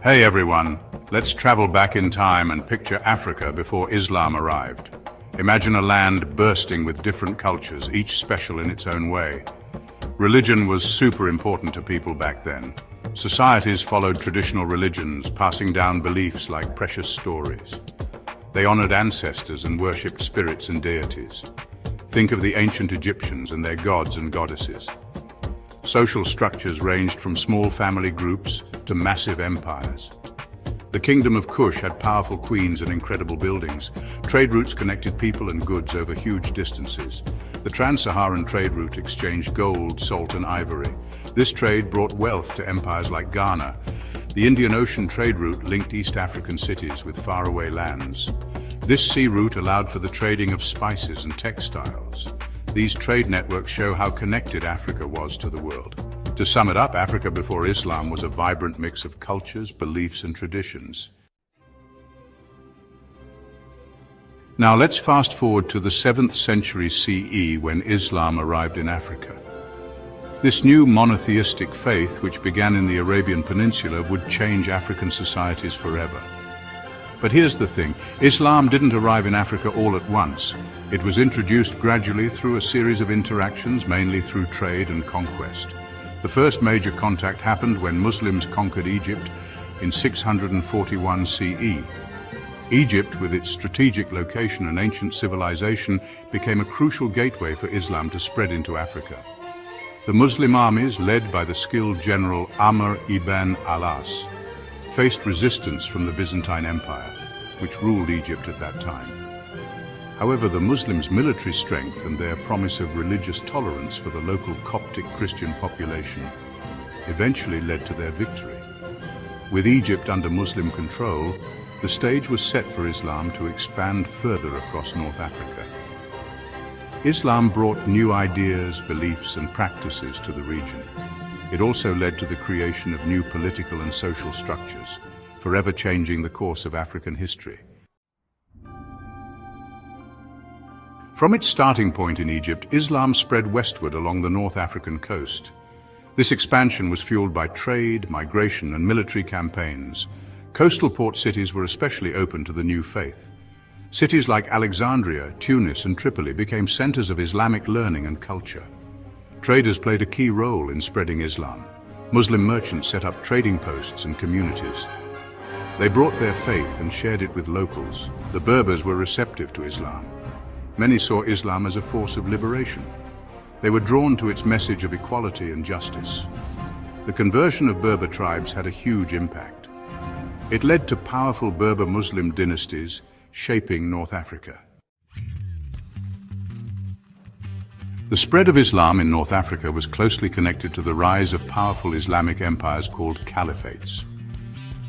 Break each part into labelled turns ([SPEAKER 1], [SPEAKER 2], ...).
[SPEAKER 1] Hey everyone, let's travel back in time and picture Africa before Islam arrived. Imagine a land bursting with different cultures, each special in its own way. Religion was super important to people back then. Societies followed traditional religions, passing down beliefs like precious stories. They honored ancestors and worshipped spirits and deities. Think of the ancient Egyptians and their gods and goddesses. Social structures ranged from small family groups to massive empires. The Kingdom of Kush had powerful queens and incredible buildings. Trade routes connected people and goods over huge distances. The Trans-Saharan trade route exchanged gold, salt and ivory. This trade brought wealth to empires like Ghana. The Indian Ocean trade route linked East African cities with faraway lands. This sea route allowed for the trading of spices and textiles. These trade networks show how connected Africa was to the world. To sum it up, Africa before Islam was a vibrant mix of cultures, beliefs, and traditions. Now let's fast forward to the 7th century CE when Islam arrived in Africa. This new monotheistic faith, which began in the Arabian Peninsula, would change African societies forever. But here's the thing, Islam didn't arrive in Africa all at once. It was introduced gradually through a series of interactions, mainly through trade and conquest. The first major contact happened when Muslims conquered Egypt in 641 CE. Egypt, with its strategic location and ancient civilization, became a crucial gateway for Islam to spread into Africa. The Muslim armies, led by the skilled general Amr ibn al-As, faced resistance from the Byzantine Empire, which ruled Egypt at that time. However, the Muslims' military strength and their promise of religious tolerance for the local Coptic Christian population eventually led to their victory. With Egypt under Muslim control, the stage was set for Islam to expand further across North Africa. Islam brought new ideas, beliefs, and practices to the region. It also led to the creation of new political and social structures, forever changing the course of African history. From its starting point in Egypt, Islam spread westward along the North African coast. This expansion was fueled by trade, migration, and military campaigns. Coastal port cities were especially open to the new faith. Cities like Alexandria, Tunis, and Tripoli became centers of Islamic learning and culture. Traders played a key role in spreading Islam. Muslim merchants set up trading posts and communities. They brought their faith and shared it with locals. The Berbers were receptive to Islam. Many saw Islam as a force of liberation. They were drawn to its message of equality and justice. The conversion of Berber tribes had a huge impact. It led to powerful Berber Muslim dynasties shaping North Africa. The spread of Islam in North Africa was closely connected to the rise of powerful Islamic empires called caliphates.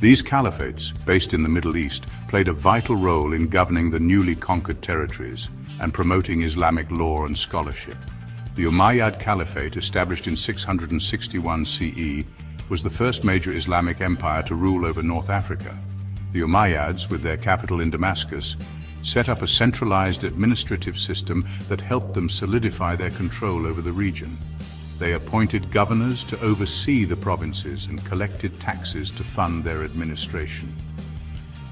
[SPEAKER 1] These caliphates, based in the Middle East, played a vital role in governing the newly conquered territories and promoting Islamic law and scholarship. The Umayyad Caliphate, established in 661 CE, was the first major Islamic empire to rule over North Africa. The Umayyads, with their capital in Damascus, set up a centralized administrative system that helped them solidify their control over the region. They appointed governors to oversee the provinces and collected taxes to fund their administration.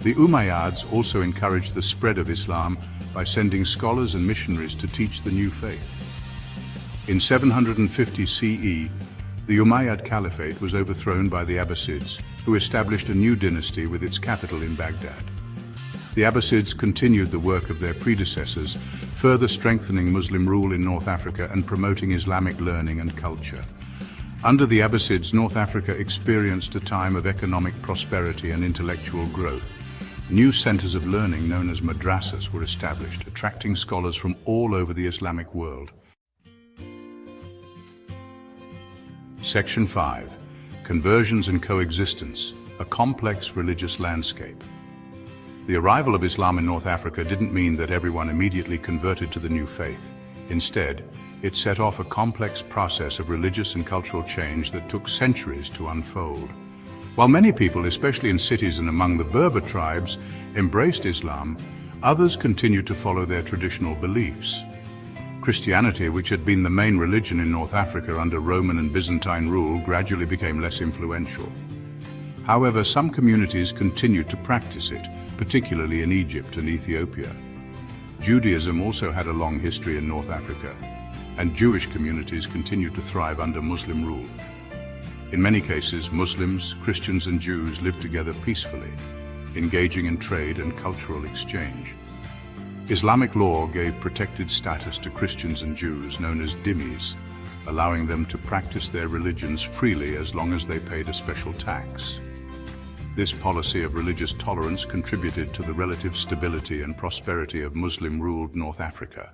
[SPEAKER 1] The Umayyads also encouraged the spread of Islam by sending scholars and missionaries to teach the new faith. In 750 CE, the Umayyad Caliphate was overthrown by the Abbasids, who established a new dynasty with its capital in Baghdad. The Abbasids continued the work of their predecessors, further strengthening Muslim rule in North Africa and promoting Islamic learning and culture. Under the Abbasids, North Africa experienced a time of economic prosperity and intellectual growth. New centers of learning known as madrasas were established, attracting scholars from all over the Islamic world. Section 5. Conversions and Coexistence, a complex religious landscape. The arrival of Islam in North Africa didn't mean that everyone immediately converted to the new faith. Instead, it set off a complex process of religious and cultural change that took centuries to unfold. While many people, especially in cities and among the Berber tribes, embraced Islam, others continued to follow their traditional beliefs. Christianity, which had been the main religion in North Africa under Roman and Byzantine rule, gradually became less influential. However, some communities continued to practice it, particularly in Egypt and Ethiopia. Judaism also had a long history in North Africa, and Jewish communities continued to thrive under Muslim rule. In many cases, Muslims, Christians and Jews lived together peacefully, engaging in trade and cultural exchange. Islamic law gave protected status to Christians and Jews known as dhimmis, allowing them to practice their religions freely as long as they paid a special tax. This policy of religious tolerance contributed to the relative stability and prosperity of Muslim-ruled North Africa.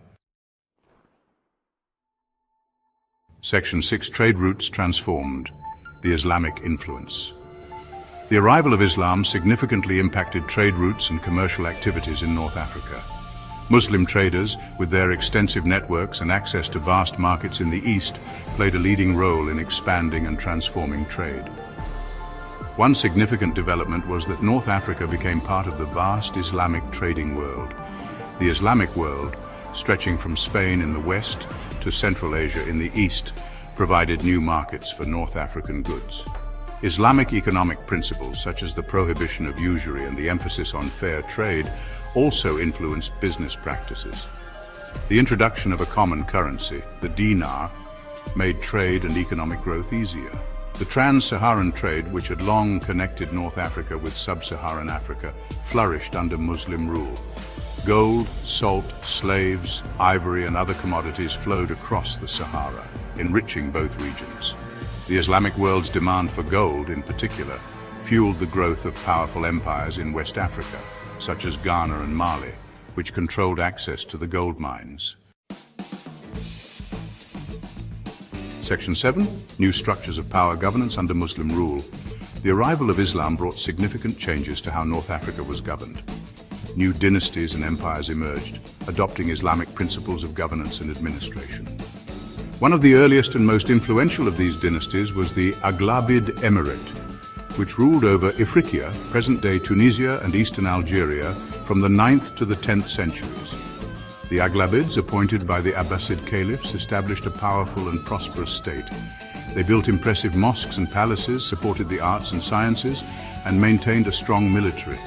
[SPEAKER 1] Section 6. Trade routes transformed. The Islamic influence. The arrival of Islam significantly impacted trade routes and commercial activities in North Africa. Muslim traders, with their extensive networks and access to vast markets in the East, played a leading role in expanding and transforming trade. One significant development was that North Africa became part of the vast Islamic trading world. The Islamic world, stretching from Spain in the west to Central Asia in the east, provided new markets for North African goods. Islamic economic principles, such as the prohibition of usury and the emphasis on fair trade, also influenced business practices. The introduction of a common currency, the dinar, made trade and economic growth easier. The trans-Saharan trade, which had long connected North Africa with sub-Saharan Africa, flourished under Muslim rule. Gold, salt, slaves, ivory and other commodities flowed across the Sahara, enriching both regions. The Islamic world's demand for gold, in particular, fueled the growth of powerful empires in West Africa, such as Ghana and Mali, which controlled access to the gold mines. Section 7. New structures of power governance under Muslim rule. The arrival of Islam brought significant changes to how North Africa was governed. New dynasties and empires emerged, adopting Islamic principles of governance and administration. One of the earliest and most influential of these dynasties was the Aghlabid Emirate, which ruled over Ifriqiya, present-day Tunisia and eastern Algeria, from the 9th to the 10th centuries. The Aghlabids, appointed by the Abbasid caliphs, established a powerful and prosperous state. They built impressive mosques and palaces, supported the arts and sciences, and maintained a strong military.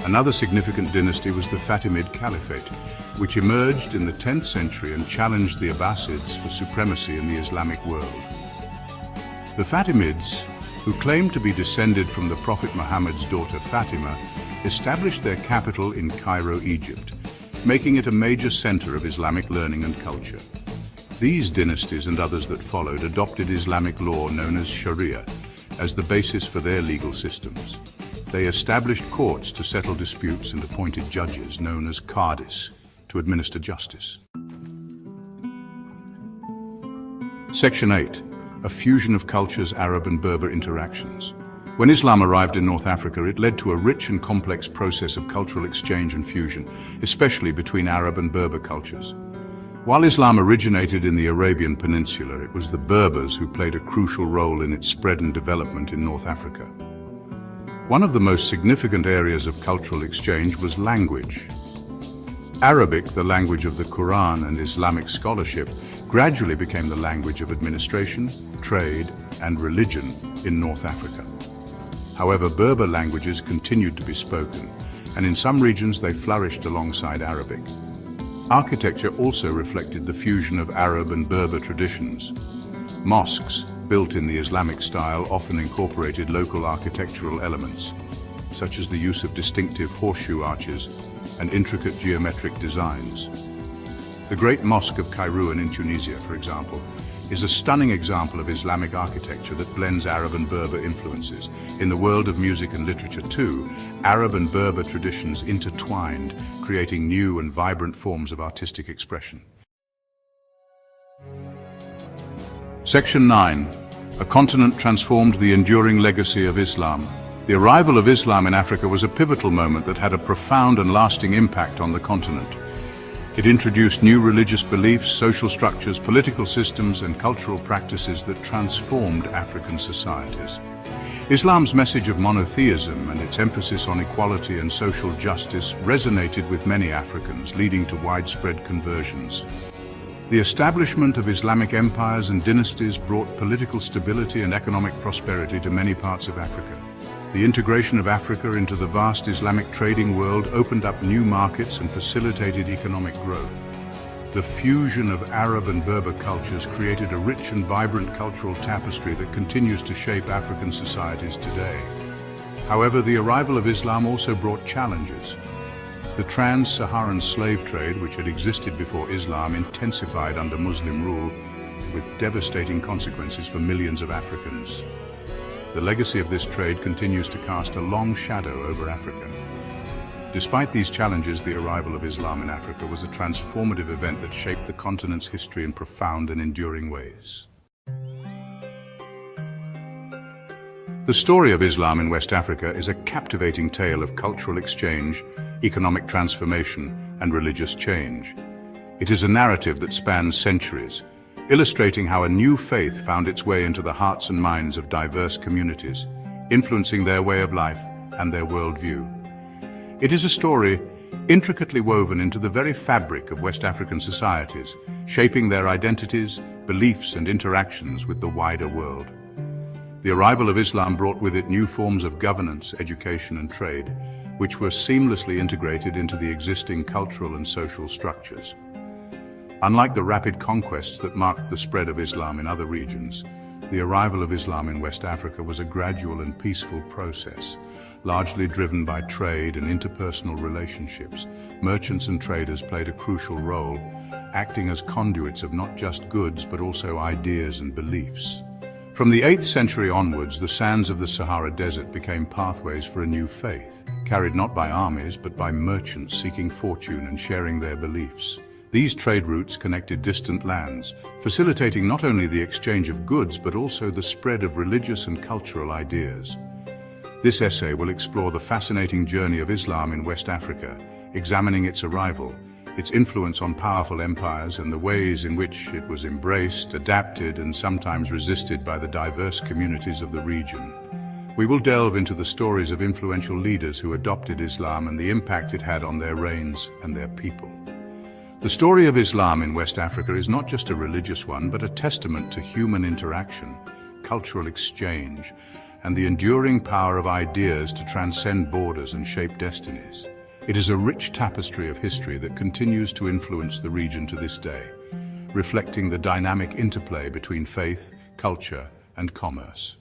[SPEAKER 1] Another significant dynasty was the Fatimid Caliphate, which emerged in the 10th century and challenged the Abbasids for supremacy in the Islamic world. The Fatimids, who claimed to be descended from the Prophet Muhammad's daughter Fatima, established their capital in Cairo, Egypt, making it a major center of Islamic learning and culture. These dynasties and others that followed adopted Islamic law known as Sharia as the basis for their legal systems. They established courts to settle disputes and appointed judges known as qadis to administer justice. Section 8. A fusion of cultures, Arab and Berber interactions. When Islam arrived in North Africa, it led to a rich and complex process of cultural exchange and fusion, especially between Arab and Berber cultures. While Islam originated in the Arabian Peninsula, it was the Berbers who played a crucial role in its spread and development in North Africa. One of the most significant areas of cultural exchange was language. Arabic, the language of the Quran and Islamic scholarship, gradually became the language of administration, trade, and religion in North Africa. However, Berber languages continued to be spoken, and in some regions they flourished alongside Arabic. Architecture also reflected the fusion of Arab and Berber traditions. Mosques, built in the Islamic style, often incorporated local architectural elements, such as the use of distinctive horseshoe arches and intricate geometric designs. The Great Mosque of Kairouan in Tunisia, for example, is a stunning example of Islamic architecture that blends Arab and Berber influences. In the world of music and literature too, Arab and Berber traditions intertwined, creating new and vibrant forms of artistic expression. Section 9. A continent transformed, the enduring legacy of Islam. The arrival of Islam in Africa was a pivotal moment that had a profound and lasting impact on the continent. It introduced new religious beliefs, social structures, political systems, and cultural practices that transformed African societies. Islam's message of monotheism and its emphasis on equality and social justice resonated with many Africans, leading to widespread conversions. The establishment of Islamic empires and dynasties brought political stability and economic prosperity to many parts of Africa. The integration of Africa into the vast Islamic trading world opened up new markets and facilitated economic growth. The fusion of Arab and Berber cultures created a rich and vibrant cultural tapestry that continues to shape African societies today. However, the arrival of Islam also brought challenges. The trans-Saharan slave trade, which had existed before Islam, intensified under Muslim rule, with devastating consequences for millions of Africans. The legacy of this trade continues to cast a long shadow over Africa. Despite these challenges, the arrival of Islam in Africa was a transformative event that shaped the continent's history in profound and enduring ways. The story of Islam in West Africa is a captivating tale of cultural exchange, economic transformation, and religious change. It is a narrative that spans centuries, illustrating how a new faith found its way into the hearts and minds of diverse communities, influencing their way of life and their worldview. It is a story intricately woven into the very fabric of West African societies, shaping their identities, beliefs, and interactions with the wider world. The arrival of Islam brought with it new forms of governance, education, and trade, which were seamlessly integrated into the existing cultural and social structures. Unlike the rapid conquests that marked the spread of Islam in other regions, the arrival of Islam in West Africa was a gradual and peaceful process, largely driven by trade and interpersonal relationships. Merchants and traders played a crucial role, acting as conduits of not just goods but also ideas and beliefs. From the 8th century onwards, the sands of the Sahara Desert became pathways for a new faith, carried not by armies but by merchants seeking fortune and sharing their beliefs. These trade routes connected distant lands, facilitating not only the exchange of goods but also the spread of religious and cultural ideas. This essay will explore the fascinating journey of Islam in West Africa, examining its arrival, its influence on powerful empires, and the ways in which it was embraced, adapted, and sometimes resisted by the diverse communities of the region. We will delve into the stories of influential leaders who adopted Islam and the impact it had on their reigns and their people. The story of Islam in West Africa is not just a religious one, but a testament to human interaction, cultural exchange, and the enduring power of ideas to transcend borders and shape destinies. It is a rich tapestry of history that continues to influence the region to this day, reflecting the dynamic interplay between faith, culture, and commerce.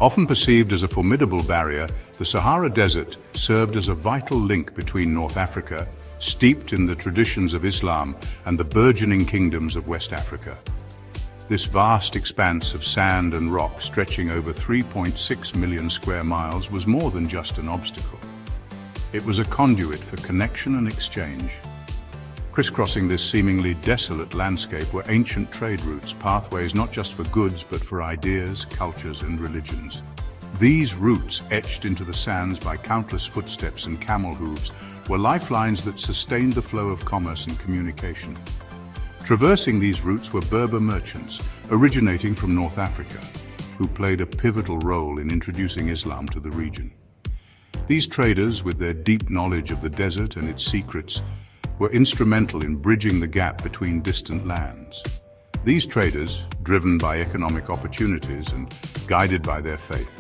[SPEAKER 1] Often perceived as a formidable barrier, the Sahara Desert served as a vital link between North Africa, steeped in the traditions of Islam, and the burgeoning kingdoms of West Africa. This vast expanse of sand and rock, stretching over 3.6 million square miles, was more than just an obstacle. It was a conduit for connection and exchange. Crisscrossing this seemingly desolate landscape were ancient trade routes, pathways not just for goods but for ideas, cultures, and religions. These routes, etched into the sands by countless footsteps and camel hooves, were lifelines that sustained the flow of commerce and communication. Traversing these routes were Berber merchants, originating from North Africa, who played a pivotal role in introducing Islam to the region. These traders, with their deep knowledge of the desert and its secrets, were instrumental in bridging the gap between distant lands. These traders, driven by economic opportunities and guided by their faith,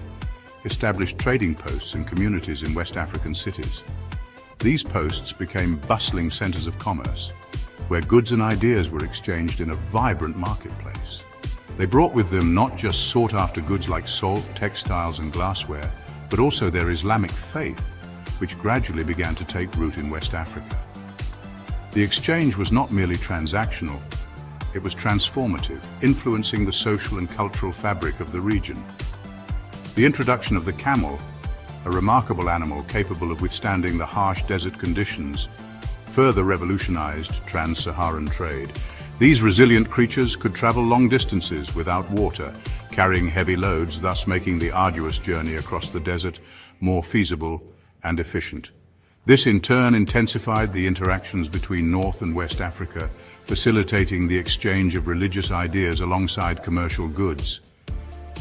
[SPEAKER 1] established trading posts and communities in West African cities. These posts became bustling centers of commerce, where goods and ideas were exchanged in a vibrant marketplace. They brought with them not just sought-after goods like salt, textiles, and glassware, but also their Islamic faith, which gradually began to take root in West Africa. The exchange was not merely transactional, it was transformative, influencing the social and cultural fabric of the region. The introduction of the camel, a remarkable animal capable of withstanding the harsh desert conditions, further revolutionized trans-Saharan trade. These resilient creatures could travel long distances without water, carrying heavy loads, thus making the arduous journey across the desert more feasible and efficient. This in turn intensified the interactions between North and West Africa, facilitating the exchange of religious ideas alongside commercial goods.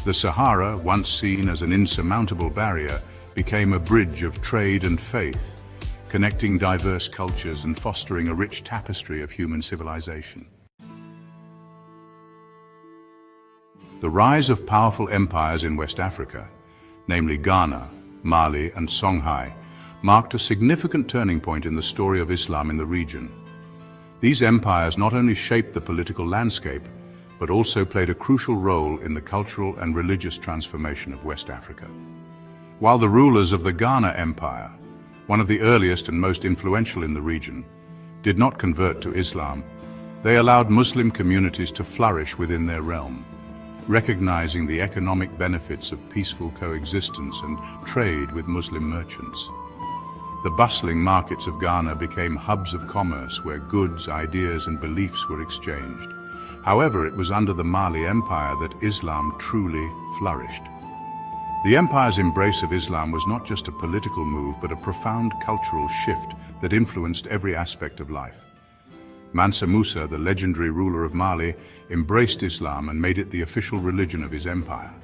[SPEAKER 1] The Sahara, once seen as an insurmountable barrier, became a bridge of trade and faith, connecting diverse cultures and fostering a rich tapestry of human civilization. The rise of powerful empires in West Africa, namely Ghana, Mali, and Songhai, marked a significant turning point in the story of Islam in the region. These empires not only shaped the political landscape, but also played a crucial role in the cultural and religious transformation of West Africa. While the rulers of the Ghana Empire, one of the earliest and most influential in the region, did not convert to Islam, they allowed Muslim communities to flourish within their realm, recognizing the economic benefits of peaceful coexistence and trade with Muslim merchants. The bustling markets of Ghana became hubs of commerce where goods, ideas, and beliefs were exchanged. However, it was under the Mali Empire that Islam truly flourished. The empire's embrace of Islam was not just a political move, but a profound cultural shift that influenced every aspect of life. Mansa Musa, the legendary ruler of Mali, embraced Islam and made it the official religion of his empire.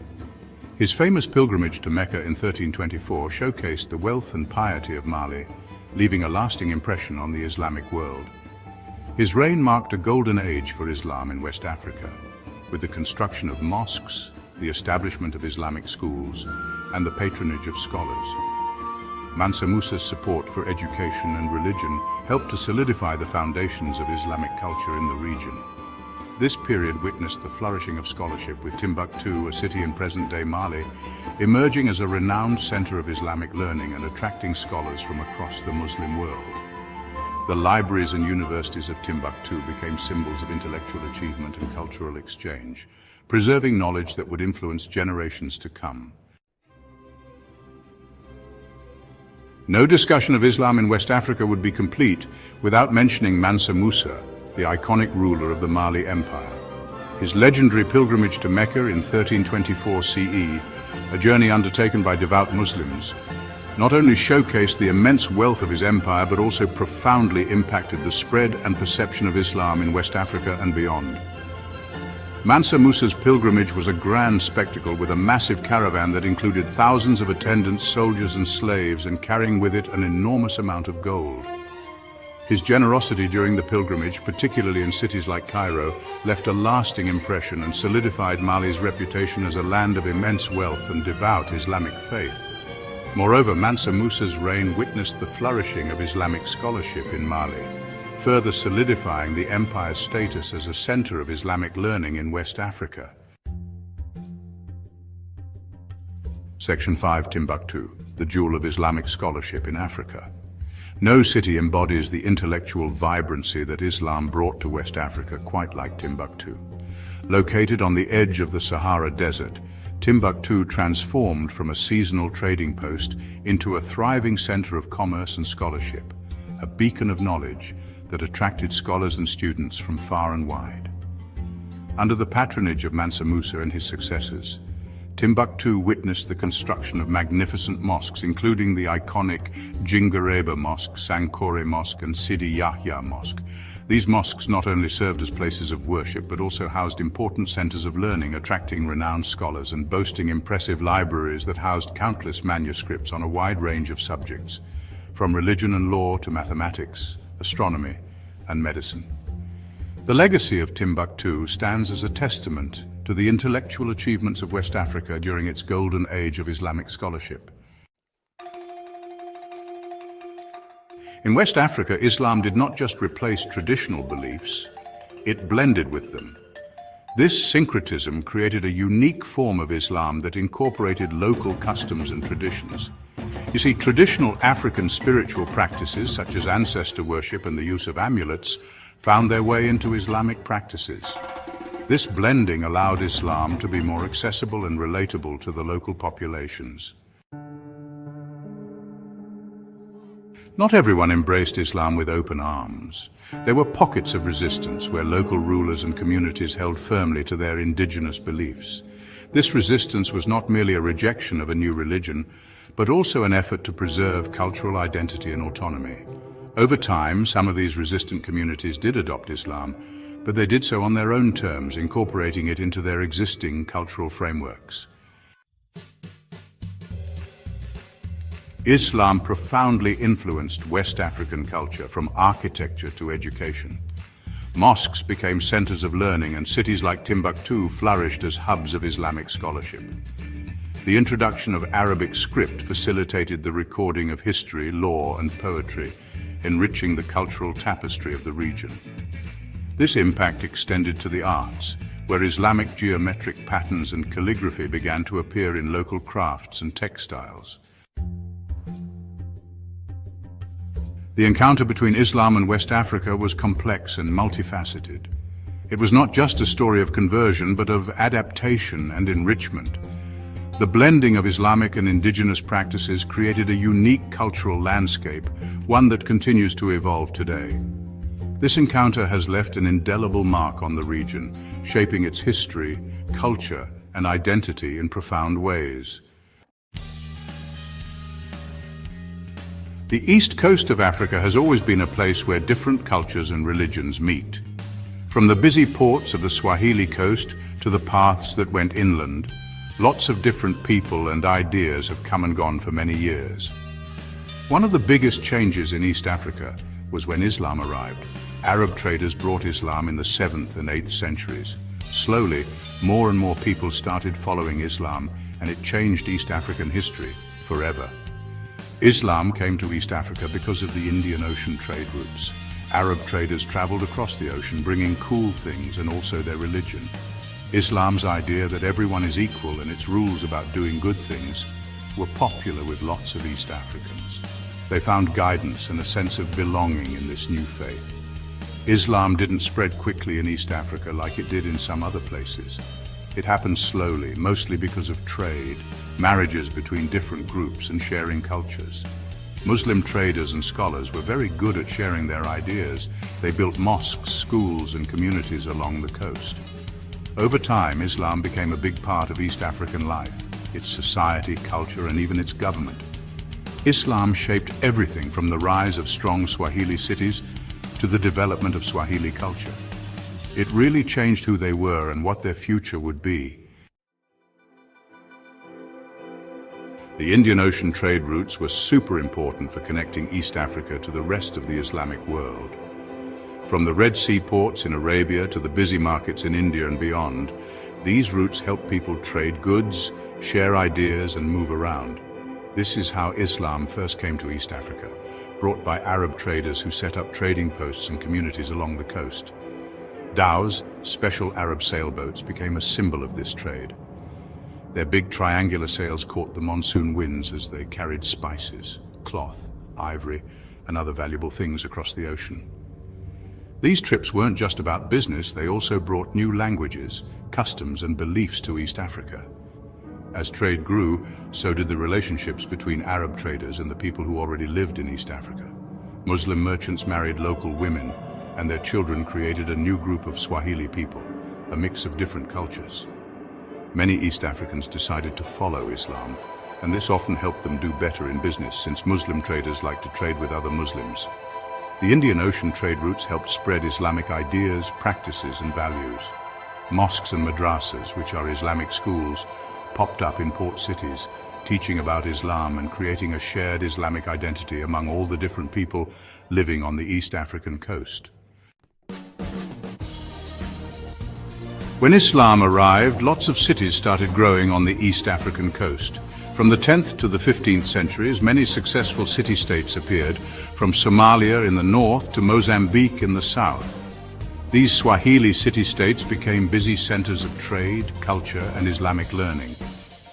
[SPEAKER 1] His famous pilgrimage to Mecca in 1324 showcased the wealth and piety of Mali, leaving a lasting impression on the Islamic world. His reign marked a golden age for Islam in West Africa, with the construction of mosques, the establishment of Islamic schools, and the patronage of scholars. Mansa Musa's support for education and religion helped to solidify the foundations of Islamic culture in the region. This period witnessed the flourishing of scholarship, with Timbuktu, a city in present-day Mali, emerging as a renowned center of Islamic learning and attracting scholars from across the Muslim world. The libraries and universities of Timbuktu became symbols of intellectual achievement and cultural exchange, preserving knowledge that would influence generations to come. No discussion of Islam in West Africa would be complete without mentioning Mansa Musa, the iconic ruler of the Mali Empire. His legendary pilgrimage to Mecca in 1324 CE, a journey undertaken by devout Muslims, not only showcased the immense wealth of his empire, but also profoundly impacted the spread and perception of Islam in West Africa and beyond. Mansa Musa's pilgrimage was a grand spectacle, with a massive caravan that included thousands of attendants, soldiers and slaves, and carrying with it an enormous amount of gold. His generosity during the pilgrimage, particularly in cities like Cairo, left a lasting impression and solidified Mali's reputation as a land of immense wealth and devout Islamic faith. Moreover, Mansa Musa's reign witnessed the flourishing of Islamic scholarship in Mali, further solidifying the empire's status as a center of Islamic learning in West Africa. Section 5. Timbuktu, the jewel of Islamic scholarship in Africa. No city embodies the intellectual vibrancy that Islam brought to West Africa quite like Timbuktu. Located on the edge of the Sahara Desert, Timbuktu transformed from a seasonal trading post into a thriving center of commerce and scholarship, a beacon of knowledge that attracted scholars and students from far and wide. Under the patronage of Mansa Musa and his successors, Timbuktu witnessed the construction of magnificent mosques, including the iconic Jingareba Mosque, Sankore Mosque, and Sidi Yahya Mosque. These mosques not only served as places of worship, but also housed important centers of learning, attracting renowned scholars and boasting impressive libraries that housed countless manuscripts on a wide range of subjects, from religion and law to mathematics, astronomy, and medicine. The legacy of Timbuktu stands as a testament to the intellectual achievements of West Africa during its golden age of Islamic scholarship. In West Africa, Islam did not just replace traditional beliefs, it blended with them. This syncretism created a unique form of Islam that incorporated local customs and traditions. You see, traditional African spiritual practices, such as ancestor worship and the use of amulets, found their way into Islamic practices. This blending allowed Islam to be more accessible and relatable to the local populations. Not everyone embraced Islam with open arms. There were pockets of resistance where local rulers and communities held firmly to their indigenous beliefs. This resistance was not merely a rejection of a new religion, but also an effort to preserve cultural identity and autonomy. Over time, some of these resistant communities did adopt Islam, but they did so on their own terms, incorporating it into their existing cultural frameworks. Islam profoundly influenced West African culture, from architecture to education. Mosques became centers of learning, and cities like Timbuktu flourished as hubs of Islamic scholarship. The introduction of Arabic script facilitated the recording of history, law, and poetry, enriching the cultural tapestry of the region. This impact extended to the arts, where Islamic geometric patterns and calligraphy began to appear in local crafts and textiles. The encounter between Islam and West Africa was complex and multifaceted. It was not just a story of conversion, but of adaptation and enrichment. The blending of Islamic and indigenous practices created a unique cultural landscape, one that continues to evolve today. This encounter has left an indelible mark on the region, shaping its history, culture, and identity in profound ways. The east coast of Africa has always been a place where different cultures and religions meet. From the busy ports of the Swahili coast to the paths that went inland, lots of different people and ideas have come and gone for many years. One of the biggest changes in East Africa was when Islam arrived. Arab traders brought Islam in the 7th and 8th centuries. Slowly, more and more people started following Islam, and it changed East African history forever. Islam came to East Africa because of the Indian Ocean trade routes. Arab traders traveled across the ocean, bringing cool things and also their religion. Islam's idea that everyone is equal and its rules about doing good things were popular with lots of East Africans. They found guidance and a sense of belonging in this new faith. Islam didn't spread quickly in East Africa like it did in some other places. It happened slowly, mostly because of trade, marriages between different groups, and sharing cultures. Muslim traders and scholars were very good at sharing their ideas. They built mosques, schools, and communities along the coast. Over time, Islam became a big part of East African life, its society, culture, and even its government. Islam shaped everything from the rise of strong Swahili cities to the development of Swahili culture. It really changed who they were and what their future would be. The Indian Ocean trade routes were super important for connecting East Africa to the rest of the Islamic world. From the Red Sea ports in Arabia to the busy markets in India and beyond, these routes helped people trade goods, share ideas, and move around. This is how Islam first came to East Africa, brought by Arab traders who set up trading posts and communities along the coast. Dhows, special Arab sailboats, became a symbol of this trade. Their big triangular sails caught the monsoon winds as they carried spices, cloth, ivory, and other valuable things across the ocean. These trips weren't just about business, they also brought new languages, customs, and beliefs to East Africa. As trade grew, so did the relationships between Arab traders and the people who already lived in East Africa. Muslim merchants married local women, and their children created a new group of Swahili people, a mix of different cultures. Many East Africans decided to follow Islam, and this often helped them do better in business since Muslim traders like to trade with other Muslims. The Indian Ocean trade routes helped spread Islamic ideas, practices, and values. Mosques and madrasas, which are Islamic schools, popped up in port cities, teaching about Islam and creating a shared Islamic identity among all the different people living on the East African coast. When Islam arrived, lots of cities started growing on the East African coast. From the 10th to the 15th centuries, many successful city-states appeared, from Somalia in the north to Mozambique in the south. These Swahili city-states became busy centers of trade, culture, and Islamic learning.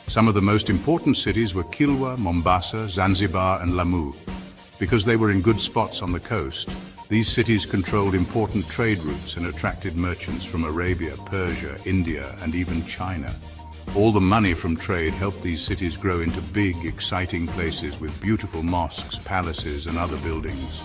[SPEAKER 1] Some of the most important cities were Kilwa, Mombasa, Zanzibar, and Lamu. Because they were in good spots on the coast, these cities controlled important trade routes and attracted merchants from Arabia, Persia, India, and even China. All the money from trade helped these cities grow into big, exciting places with beautiful mosques, palaces, and other buildings.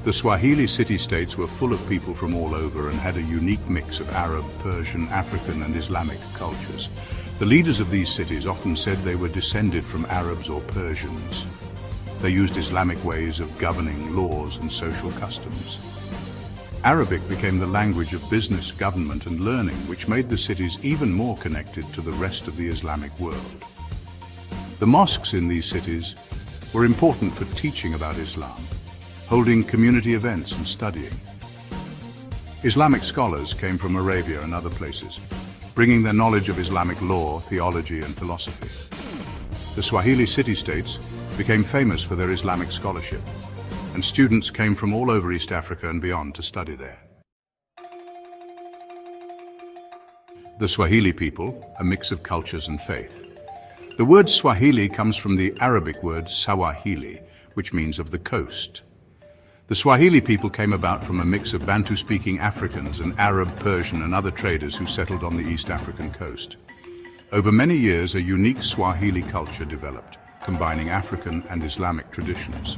[SPEAKER 1] The Swahili city-states were full of people from all over and had a unique mix of Arab, Persian, African, and Islamic cultures. The leaders of these cities often said they were descended from Arabs or Persians. They used Islamic ways of governing, laws, and social customs. Arabic became the language of business, government, and learning, which made the cities even more connected to the rest of the Islamic world. The mosques in these cities were important for teaching about Islam, holding community events and studying. Islamic scholars came from Arabia and other places, bringing their knowledge of Islamic law, theology, and philosophy. The Swahili city-states became famous for their Islamic scholarship, and students came from all over East Africa and beyond to study there. The Swahili people, a mix of cultures and faith. The word Swahili comes from the Arabic word Sawahili, which means of the coast. The Swahili people came about from a mix of Bantu-speaking Africans and Arab, Persian, and other traders who settled on the East African coast. Over many years, a unique Swahili culture developed, combining African and Islamic traditions.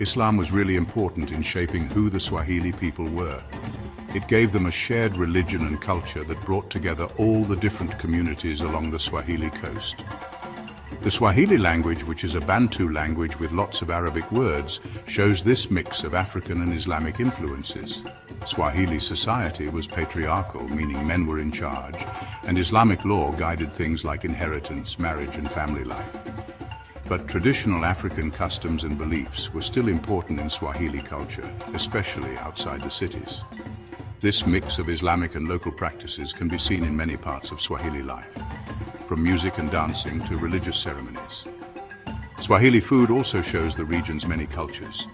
[SPEAKER 1] Islam was really important in shaping who the Swahili people were. It gave them a shared religion and culture that brought together all the different communities along the Swahili coast. The Swahili language, which is a Bantu language with lots of Arabic words, shows this mix of African and Islamic influences. Swahili society was patriarchal, meaning men were in charge, and Islamic law guided things like inheritance, marriage, and family life. But traditional African customs and beliefs were still important in Swahili culture, especially outside the cities. This mix of Islamic and local practices can be seen in many parts of Swahili life, from music and dancing to religious ceremonies. Swahili food also shows the region's many cultures.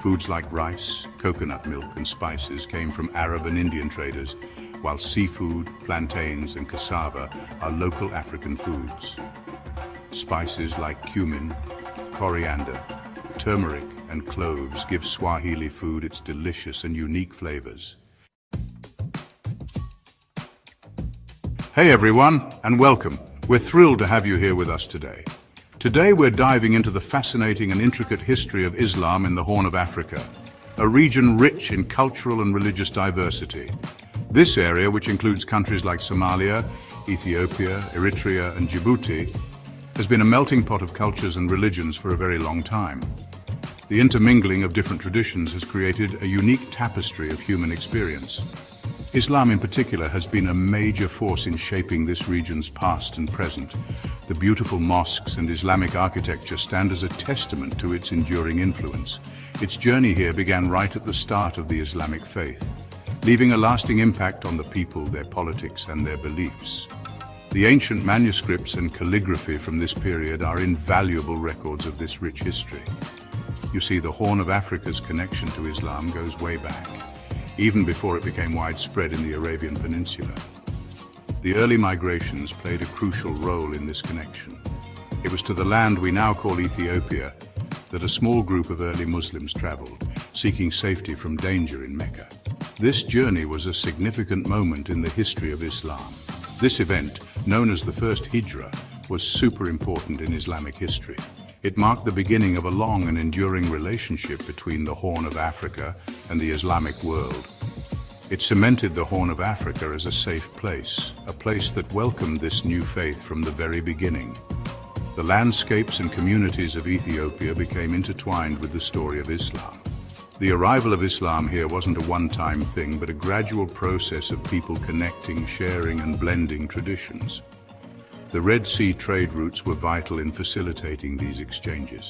[SPEAKER 1] Foods like rice, coconut milk, and spices came from Arab and Indian traders, while seafood, plantains, and cassava are local African foods. Spices like cumin, coriander, turmeric, and cloves give Swahili food its delicious and unique flavors. Hey everyone, and welcome. We're thrilled to have you here with us today. Today we're diving into the fascinating and intricate history of Islam in the Horn of Africa, a region rich in cultural and religious diversity. This area, which includes countries like Somalia, Ethiopia, Eritrea, and Djibouti, has been a melting pot of cultures and religions for a very long time. The intermingling of different traditions has created a unique tapestry of human experience. Islam in particular has been a major force in shaping this region's past and present. The beautiful mosques and Islamic architecture stand as a testament to its enduring influence. Its journey here began right at the start of the Islamic faith, leaving a lasting impact on the people, their politics, and their beliefs. The ancient manuscripts and calligraphy from this period are invaluable records of this rich history. You see, the Horn of Africa's connection to Islam goes way back, even before it became widespread in the Arabian Peninsula. The early migrations played a crucial role in this connection. It was to the land we now call Ethiopia that a small group of early Muslims traveled, seeking safety from danger in Mecca. This journey was a significant moment in the history of Islam. This event, known as the First Hijrah, was super important in Islamic history. It marked the beginning of a long and enduring relationship between the Horn of Africa and the Islamic world. It cemented the Horn of Africa as a safe place, a place that welcomed this new faith from the very beginning. The landscapes and communities of Ethiopia became intertwined with the story of Islam. The arrival of Islam here wasn't a one-time thing, but a gradual process of people connecting, sharing, and blending traditions. The Red Sea trade routes were vital in facilitating these exchanges.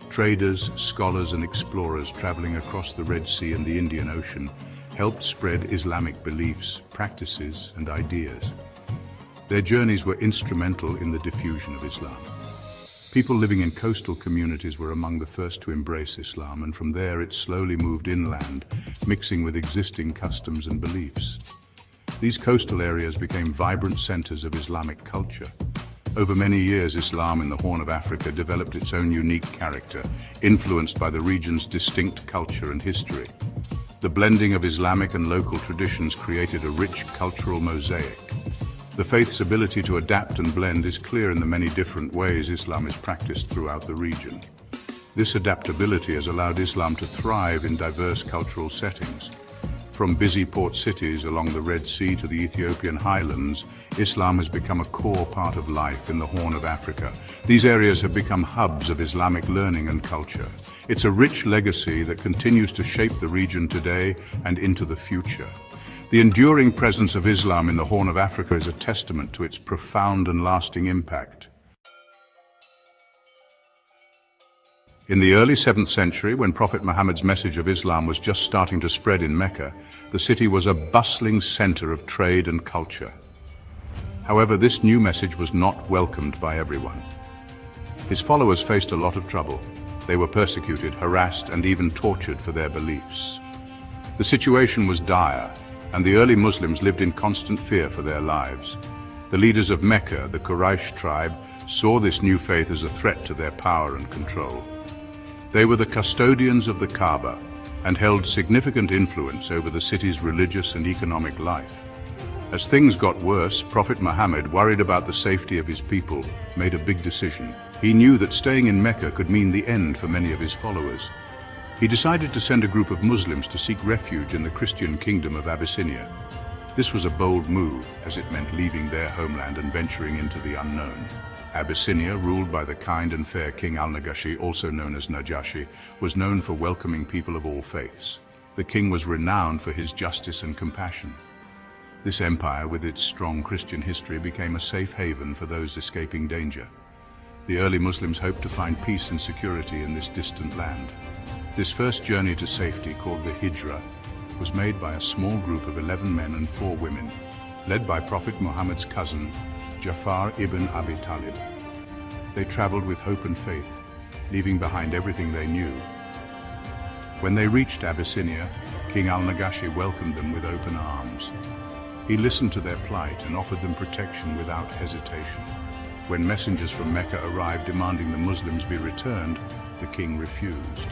[SPEAKER 1] Traders, scholars, and explorers traveling across the Red Sea and the Indian Ocean helped spread Islamic beliefs, practices, and ideas. Their journeys were instrumental in the diffusion of Islam. People living in coastal communities were among the first to embrace Islam, and from there it slowly moved inland, mixing with existing customs and beliefs. These coastal areas became vibrant centers of Islamic culture. Over many years, Islam in the Horn of Africa developed its own unique character, influenced by the region's distinct culture and history. The blending of Islamic and local traditions created a rich cultural mosaic. The faith's ability to adapt and blend is clear in the many different ways Islam is practiced throughout the region. This adaptability has allowed Islam to thrive in diverse cultural settings. From busy port cities along the Red Sea to the Ethiopian highlands, Islam has become a core part of life in the Horn of Africa. These areas have become hubs of Islamic learning and culture. It's a rich legacy that continues to shape the region today and into the future. The enduring presence of Islam in the Horn of Africa is a testament to its profound and lasting impact. In the early 7th century, when Prophet Muhammad's message of Islam was just starting to spread in Mecca, the city was a bustling center of trade and culture. However, this new message was not welcomed by everyone. His followers faced a lot of trouble. They were persecuted, harassed, and even tortured for their beliefs. The situation was dire, and the early Muslims lived in constant fear for their lives. The leaders of Mecca, the Quraysh tribe, saw this new faith as a threat to their power and control. They were the custodians of the Kaaba and held significant influence over the city's religious and economic life. As things got worse, Prophet Muhammad, worried about the safety of his people, made a big decision. He knew that staying in Mecca could mean the end for many of his followers. He decided to send a group of Muslims to seek refuge in the Christian Kingdom of Abyssinia. This was a bold move, as it meant leaving their homeland and venturing into the unknown. Abyssinia, ruled by the kind and fair King al-Najashi, also known as Najashi, was known for welcoming people of all faiths. The king was renowned for his justice and compassion. This empire, with its strong Christian history, became a safe haven for those escaping danger. The early Muslims hoped to find peace and security in this distant land. This first journey to safety, called the Hijra, was made by a small group of 11 men and 4 women, led by Prophet Muhammad's cousin, Ja'far ibn Abi Talib. They traveled with hope and faith, leaving behind everything they knew. When they reached Abyssinia, King al-Najashi welcomed them with open arms. He listened to their plight and offered them protection without hesitation. When messengers from Mecca arrived demanding the Muslims be returned, the king refused.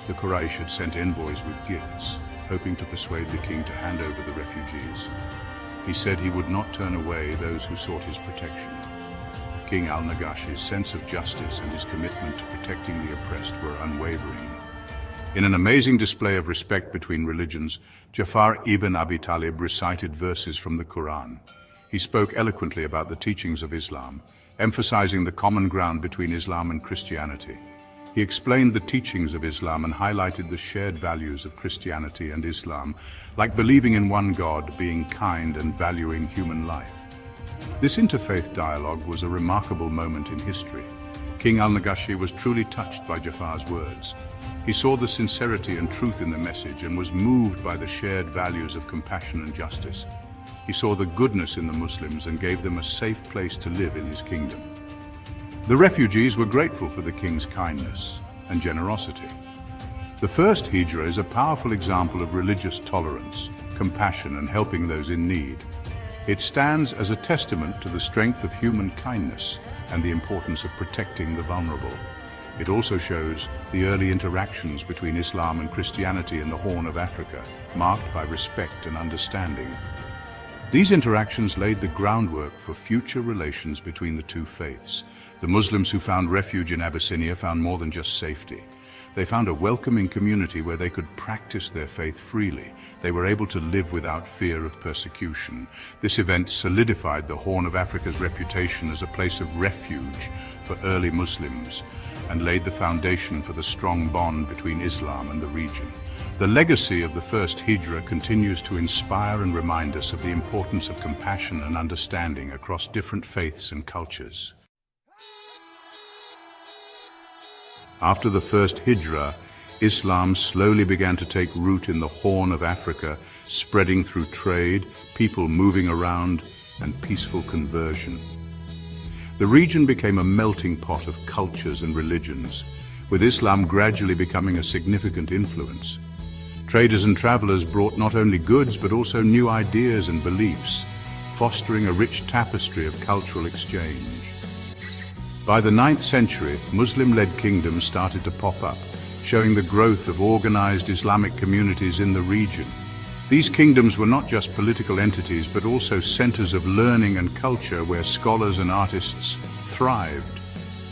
[SPEAKER 1] The Quraysh had sent envoys with gifts, hoping to persuade the king to hand over the refugees. He said he would not turn away those who sought his protection. King al-Nagashi's sense of justice and his commitment to protecting the oppressed were unwavering. In an amazing display of respect between religions, Ja'far ibn Abi Talib recited verses from the Quran. He spoke eloquently about the teachings of Islam, emphasizing the common ground between Islam and Christianity. He explained the teachings of Islam and highlighted the shared values of Christianity and Islam, like believing in one God, being kind, and valuing human life. This interfaith dialogue was a remarkable moment in history. King al-Nagashi was truly touched by Ja'far's words. He saw the sincerity and truth in the message and was moved by the shared values of compassion and justice. He saw the goodness in the Muslims and gave them a safe place to live in his kingdom. The refugees were grateful for the king's kindness and generosity. The first Hijra is a powerful example of religious tolerance, compassion, and helping those in need. It stands as a testament to the strength of human kindness and the importance of protecting the vulnerable. It also shows the early interactions between Islam and Christianity in the Horn of Africa, marked by respect and understanding. These interactions laid the groundwork for future relations between the two faiths. The Muslims who found refuge in Abyssinia found more than just safety. They found a welcoming community where they could practice their faith freely. They were able to live without fear of persecution. This event solidified the Horn of Africa's reputation as a place of refuge for early Muslims and laid the foundation for the strong bond between Islam and the region. The legacy of the first Hijra continues to inspire and remind us of the importance of compassion and understanding across different faiths and cultures. After the first Hijra, Islam slowly began to take root in the Horn of Africa, spreading through trade, people moving around, and peaceful conversion. The region became a melting pot of cultures and religions, with Islam gradually becoming a significant influence. Traders and travelers brought not only goods but also new ideas and beliefs, fostering a rich tapestry of cultural exchange. By the 9th century, Muslim-led kingdoms started to pop up, showing the growth of organized Islamic communities in the region. These kingdoms were not just political entities, but also centers of learning and culture where scholars and artists thrived.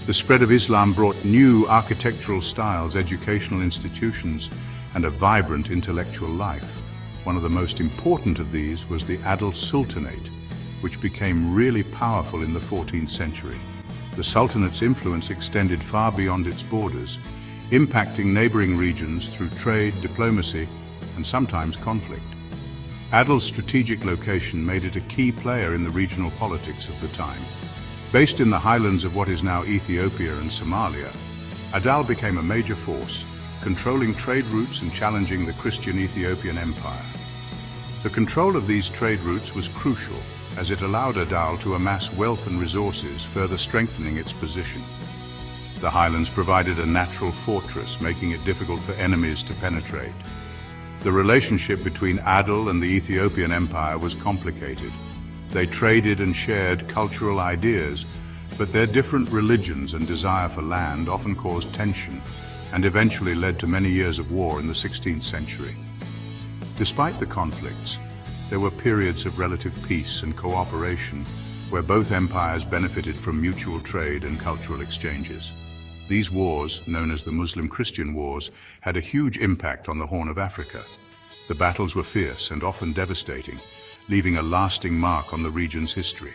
[SPEAKER 1] The spread of Islam brought new architectural styles, educational institutions, and a vibrant intellectual life. One of the most important of these was the Adil Sultanate, which became really powerful in the 14th century. The Sultanate's influence extended far beyond its borders, impacting neighboring regions through trade, diplomacy, and sometimes conflict. Adil's strategic location made it a key player in the regional politics of the time. Based in the highlands of what is now Ethiopia and Somalia, Adal became a major force, controlling trade routes and challenging the Christian Ethiopian Empire. The control of these trade routes was crucial, as it allowed Adal to amass wealth and resources, further strengthening its position. The highlands provided a natural fortress, making it difficult for enemies to penetrate. The relationship between Adal and the Ethiopian Empire was complicated. They traded and shared cultural ideas, but their different religions and desire for land often caused tension and eventually led to many years of war in the 16th century. Despite the conflicts, there were periods of relative peace and cooperation where both empires benefited from mutual trade and cultural exchanges. These wars, known as the Muslim-Christian Wars, had a huge impact on the Horn of Africa. The battles were fierce and often devastating, leaving a lasting mark on the region's history.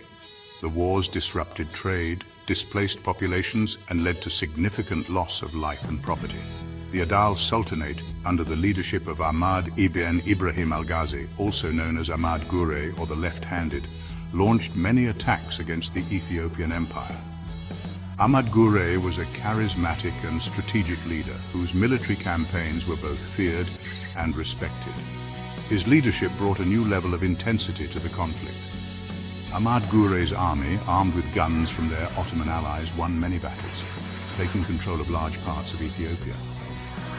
[SPEAKER 1] The wars disrupted trade, displaced populations, and led to significant loss of life and property. The Adal Sultanate, under the leadership of Ahmad ibn Ibrahim al-Ghazi, also known as Ahmad Gure or the Left-Handed, launched many attacks against the Ethiopian Empire. Ahmad Gure was a charismatic and strategic leader whose military campaigns were both feared and respected. His leadership brought a new level of intensity to the conflict. Ahmad Gure's army, armed with guns from their Ottoman allies, won many battles, taking control of large parts of Ethiopia.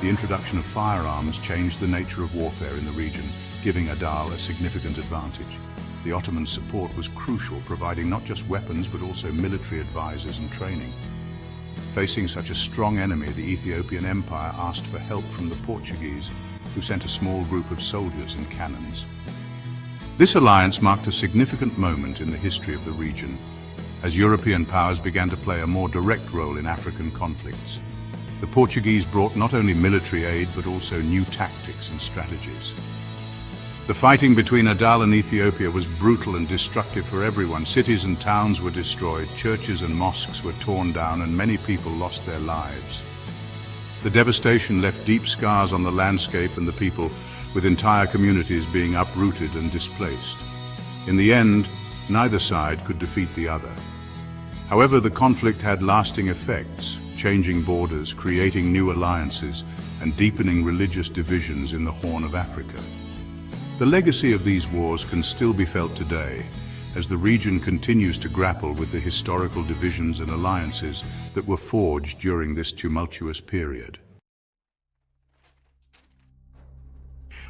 [SPEAKER 1] The introduction of firearms changed the nature of warfare in the region, giving Adal a significant advantage. The Ottoman support was crucial, providing not just weapons but also military advisors and training. Facing such a strong enemy, the Ethiopian Empire asked for help from the Portuguese, who sent a small group of soldiers and cannons. This alliance marked a significant moment in the history of the region, as European powers began to play a more direct role in African conflicts. The Portuguese brought not only military aid but also new tactics and strategies. The fighting between Adal and Ethiopia was brutal and destructive for everyone. Cities and towns were destroyed, churches and mosques were torn down, and many people lost their lives. The devastation left deep scars on the landscape and the people, with entire communities being uprooted and displaced. In the end, neither side could defeat the other. However, the conflict had lasting effects, changing borders, creating new alliances, and deepening religious divisions in the Horn of Africa. The legacy of these wars can still be felt today, as the region continues to grapple with the historical divisions and alliances that were forged during this tumultuous period.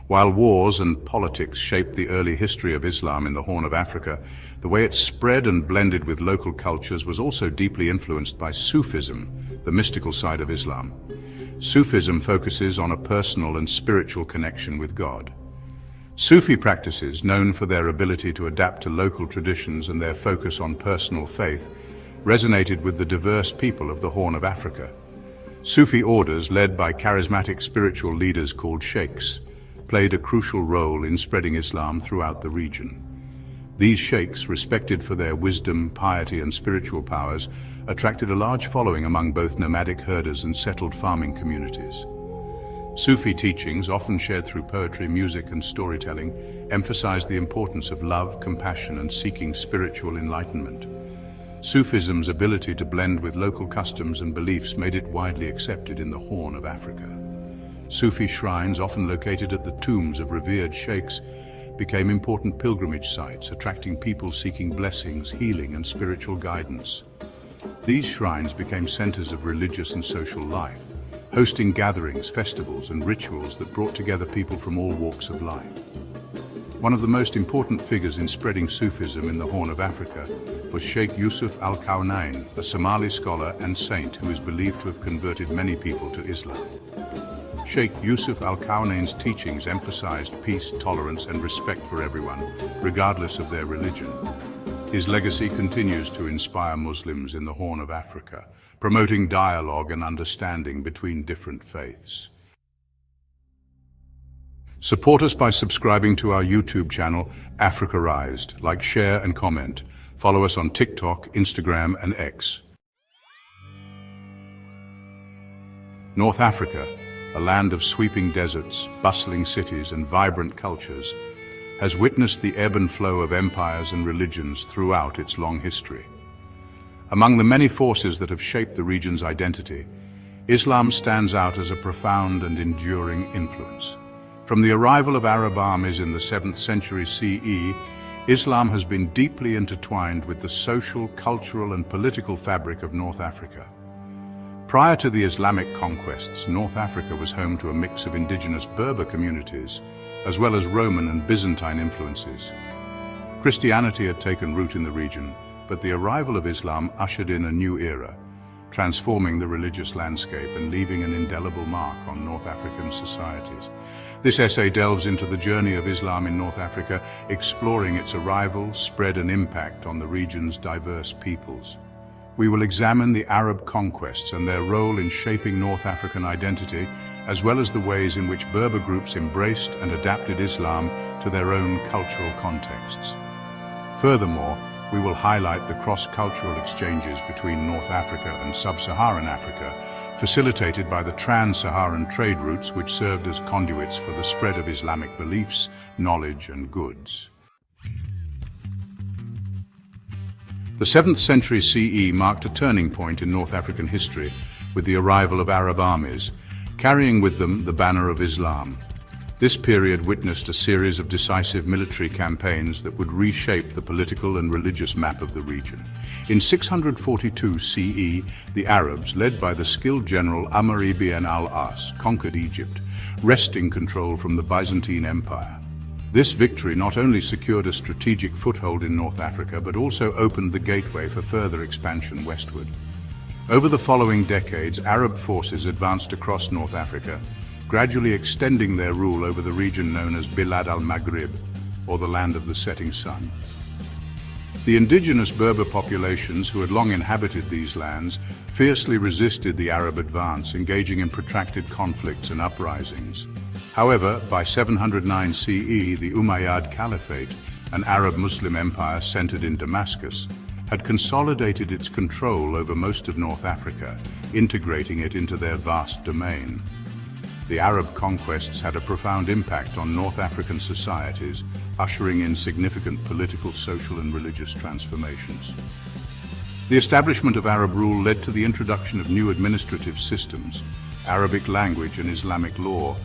[SPEAKER 1] While wars and politics shaped the early history of Islam in the Horn of Africa, the way it spread and blended with local cultures was also deeply influenced by Sufism, the mystical side of Islam. Sufism focuses on a personal and spiritual connection with God. Sufi practices, known for their ability to adapt to local traditions and their focus on personal faith, resonated with the diverse people of the Horn of Africa. Sufi orders, led by charismatic spiritual leaders called sheikhs, played a crucial role in spreading Islam throughout the region. These sheikhs, respected for their wisdom, piety, and spiritual powers, attracted a large following among both nomadic herders and settled farming communities. Sufi teachings, often shared through poetry, music, and storytelling, emphasized the importance of love, compassion, and seeking spiritual enlightenment. Sufism's ability to blend with local customs and beliefs made it widely accepted in the Horn of Africa. Sufi shrines, often located at the tombs of revered sheikhs, became important pilgrimage sites, attracting people seeking blessings, healing, and spiritual guidance. These shrines became centers of religious and social life, hosting gatherings, festivals, and rituals that brought together people from all walks of life. One of the most important figures in spreading Sufism in the Horn of Africa was Sheikh Yusuf al-Kaunain, a Somali scholar and saint who is believed to have converted many people to Islam. Sheikh Yusuf al-Kaunain's teachings emphasized peace, tolerance, and respect for everyone, regardless of their religion. His legacy continues to inspire Muslims in the Horn of Africa, promoting dialogue and understanding between different faiths. Support us by subscribing to our YouTube channel, Africarized. Like, share, and comment. Follow us on TikTok, Instagram, and X. North Africa, a land of sweeping deserts, bustling cities, and vibrant cultures, has witnessed the ebb and flow of empires and religions throughout its long history. Among the many forces that have shaped the region's identity, Islam stands out as a profound and enduring influence. From the arrival of Arab armies in the 7th century CE, Islam has been deeply intertwined with the social, cultural, and political fabric of North Africa. Prior to the Islamic conquests, North Africa was home to a mix of indigenous Berber communities, as well as Roman and Byzantine influences. Christianity had taken root in the region, but the arrival of Islam ushered in a new era, transforming the religious landscape and leaving an indelible mark on North African societies. This essay delves into the journey of Islam in North Africa, exploring its arrival, spread, and impact on the region's diverse peoples. We will examine the Arab conquests and their role in shaping North African identity, as well as the ways in which Berber groups embraced and adapted Islam to their own cultural contexts. Furthermore, we will highlight the cross-cultural exchanges between North Africa and Sub-Saharan Africa, facilitated by the trans-Saharan trade routes which served as conduits for the spread of Islamic beliefs, knowledge, and goods. The 7th century CE marked a turning point in North African history with the arrival of Arab armies, carrying with them the banner of Islam. This period witnessed a series of decisive military campaigns that would reshape the political and religious map of the region. In 642 CE, the Arabs, led by the skilled general Amr ibn al-As, conquered Egypt, wresting control from the Byzantine Empire. This victory not only secured a strategic foothold in North Africa, but also opened the gateway for further expansion westward. Over the following decades, Arab forces advanced across North Africa, gradually extending their rule over the region known as Bilad al-Maghrib, or the land of the setting sun. The indigenous Berber populations who had long inhabited these lands fiercely resisted the Arab advance, engaging in protracted conflicts and uprisings. However, by 709 CE, the Umayyad Caliphate, an Arab Muslim empire centered in Damascus, had consolidated its control over most of North Africa, integrating it into their vast domain. The Arab conquests had a profound impact on North African societies, ushering in significant political, social, and religious transformations. The establishment of Arab rule led to the introduction of new administrative systems, Arabic language, and Islamic law,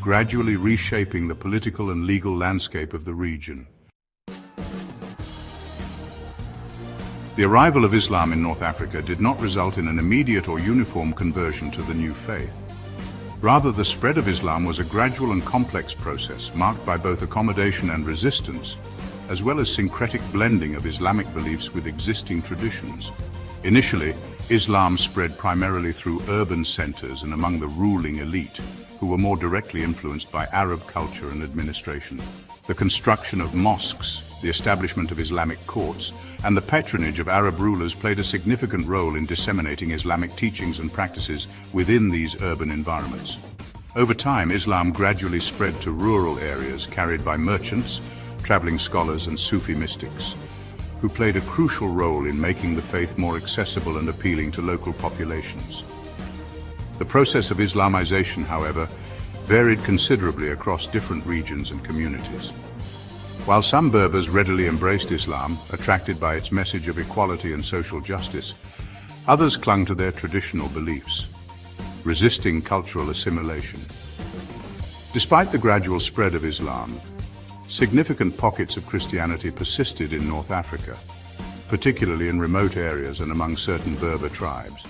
[SPEAKER 1] gradually reshaping the political and legal landscape of the region. The arrival of Islam in North Africa did not result in an immediate or uniform conversion to the new faith. Rather, the spread of Islam was a gradual and complex process, marked by both accommodation and resistance, as well as syncretic blending of Islamic beliefs with existing traditions. Initially, Islam spread primarily through urban centers and among the ruling elite, who were more directly influenced by Arab culture and administration. The construction of mosques, the establishment of Islamic courts, and the patronage of Arab rulers played a significant role in disseminating Islamic teachings and practices within these urban environments. Over time, Islam gradually spread to rural areas carried by merchants, traveling scholars, and Sufi mystics, who played a crucial role in making the faith more accessible and appealing to local populations. The process of Islamization, however, varied considerably across different regions and communities. While some Berbers readily embraced Islam, attracted by its message of equality and social justice, others clung to their traditional beliefs, resisting cultural assimilation. Despite the gradual spread of Islam, significant pockets of Christianity persisted in North Africa, particularly in remote areas and among certain Berber tribes.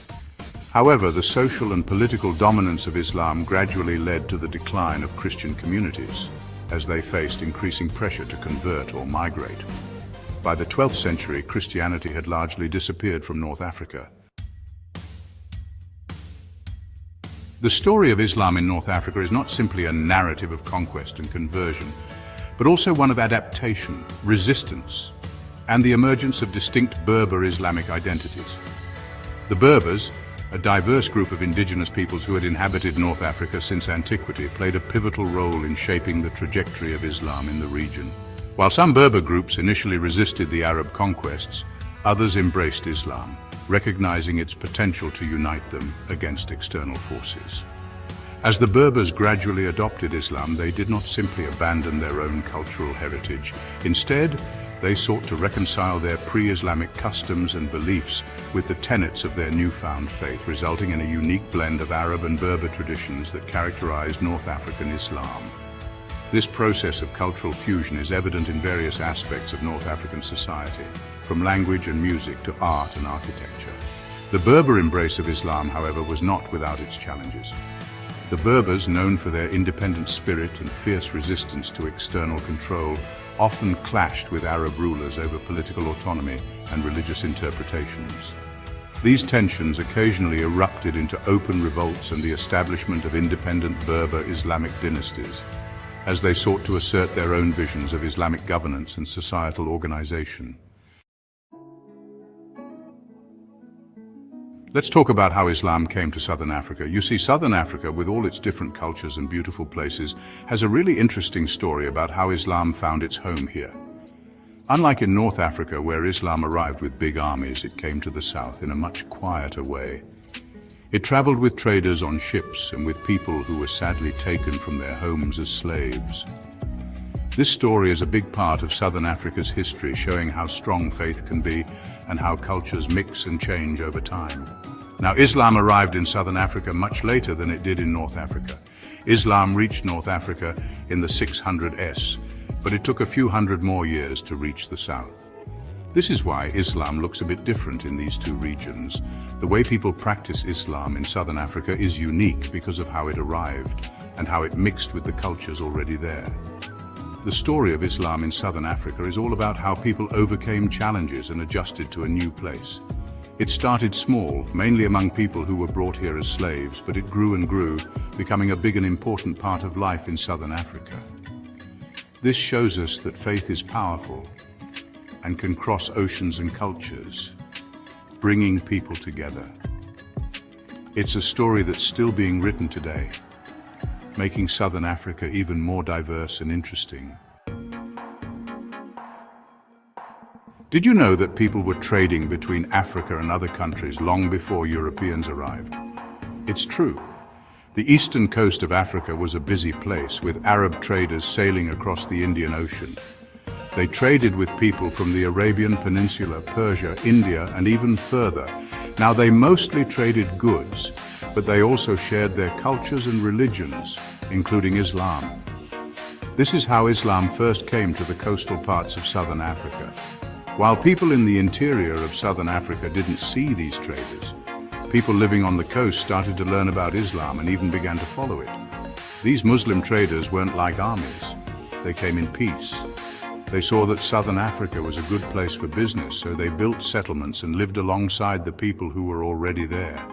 [SPEAKER 1] However, the social and political dominance of Islam gradually led to the decline of Christian communities, as they faced increasing pressure to convert or migrate. By the 12th century, Christianity had largely disappeared from North Africa. The story of Islam in North Africa is not simply a narrative of conquest and conversion, but also one of adaptation, resistance, and the emergence of distinct Berber Islamic identities. The Berbers, a diverse group of indigenous peoples who had inhabited North Africa since antiquity, played a pivotal role in shaping the trajectory of Islam in the region. While some Berber groups initially resisted the Arab conquests, others embraced Islam, recognizing its potential to unite them against external forces. As the Berbers gradually adopted Islam, they did not simply abandon their own cultural heritage. Instead, They sought to reconcile their pre-Islamic customs and beliefs with the tenets of their newfound faith, resulting in a unique blend of Arab and Berber traditions that characterized North African Islam. This process of cultural fusion is evident in various aspects of North African society, from language and music to art and architecture. The Berber embrace of Islam, however, was not without its challenges. The Berbers, known for their independent spirit and fierce resistance to external control, often clashed with Arab rulers over political autonomy and religious interpretations. These tensions occasionally erupted into open revolts and the establishment of independent Berber Islamic dynasties, as they sought to assert their own visions of Islamic governance and societal organization. Let's talk about how Islam came to Southern Africa. You see, Southern Africa, with all its different cultures and beautiful places, has a really interesting story about how Islam found its home here. Unlike in North Africa, where Islam arrived with big armies, it came to the south in a much quieter way. It traveled with traders on ships and with people who were sadly taken from their homes as slaves. This story is a big part of Southern Africa's history, showing how strong faith can be and how cultures mix and change over time. Now, Islam arrived in Southern Africa much later than it did in North Africa. Islam reached North Africa in the 600s, but it took a few hundred more years to reach the south. This is why Islam looks a bit different in these two regions. The way people practice Islam in Southern Africa is unique because of how it arrived and how it mixed with the cultures already there. The story of Islam in Southern Africa is all about how people overcame challenges and adjusted to a new place. It started small, mainly among people who were brought here as slaves, but it grew and grew, becoming a big and important part of life in Southern Africa. This shows us that faith is powerful and can cross oceans and cultures, bringing people together. It's a story that's still being written today, making Southern Africa even more diverse and interesting. Did you know that people were trading between Africa and other countries long before Europeans arrived? It's true. The eastern coast of Africa was a busy place, with Arab traders sailing across the Indian Ocean. They traded with people from the Arabian Peninsula, Persia, India, and even further. Now, they mostly traded goods, but they also shared their cultures and religions, including Islam. This is how Islam first came to the coastal parts of Southern Africa. While people in the interior of Southern Africa didn't see these traders, people living on the coast started to learn about Islam and even began to follow it. These Muslim traders weren't like armies. They came in peace. They saw that Southern Africa was a good place for business, so they built settlements and lived alongside the people who were already there.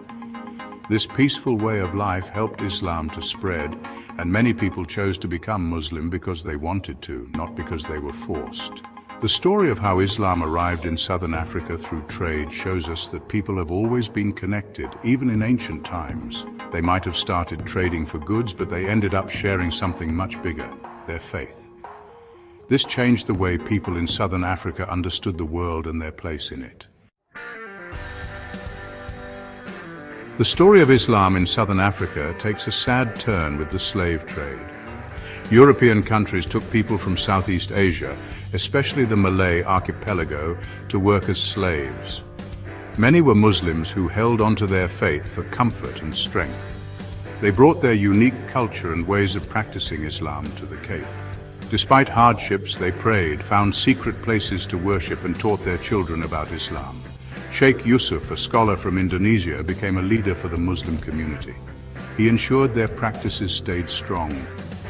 [SPEAKER 1] This peaceful way of life helped Islam to spread, and many people chose to become Muslim because they wanted to, not because they were forced. The story of how Islam arrived in Southern Africa through trade shows us that people have always been connected, even in ancient times. They might have started trading for goods, but they ended up sharing something much bigger, their faith. This changed the way people in Southern Africa understood the world and their place in it. The story of Islam in Southern Africa takes a sad turn with the slave trade. European countries took people from Southeast Asia, especially the Malay archipelago, to work as slaves. Many were Muslims who held onto their faith for comfort and strength. They brought their unique culture and ways of practicing Islam to the Cape. Despite hardships, they prayed, found secret places to worship, and taught their children about Islam. Sheikh Yusuf, a scholar from Indonesia, became a leader for the Muslim community. He ensured their practices stayed strong.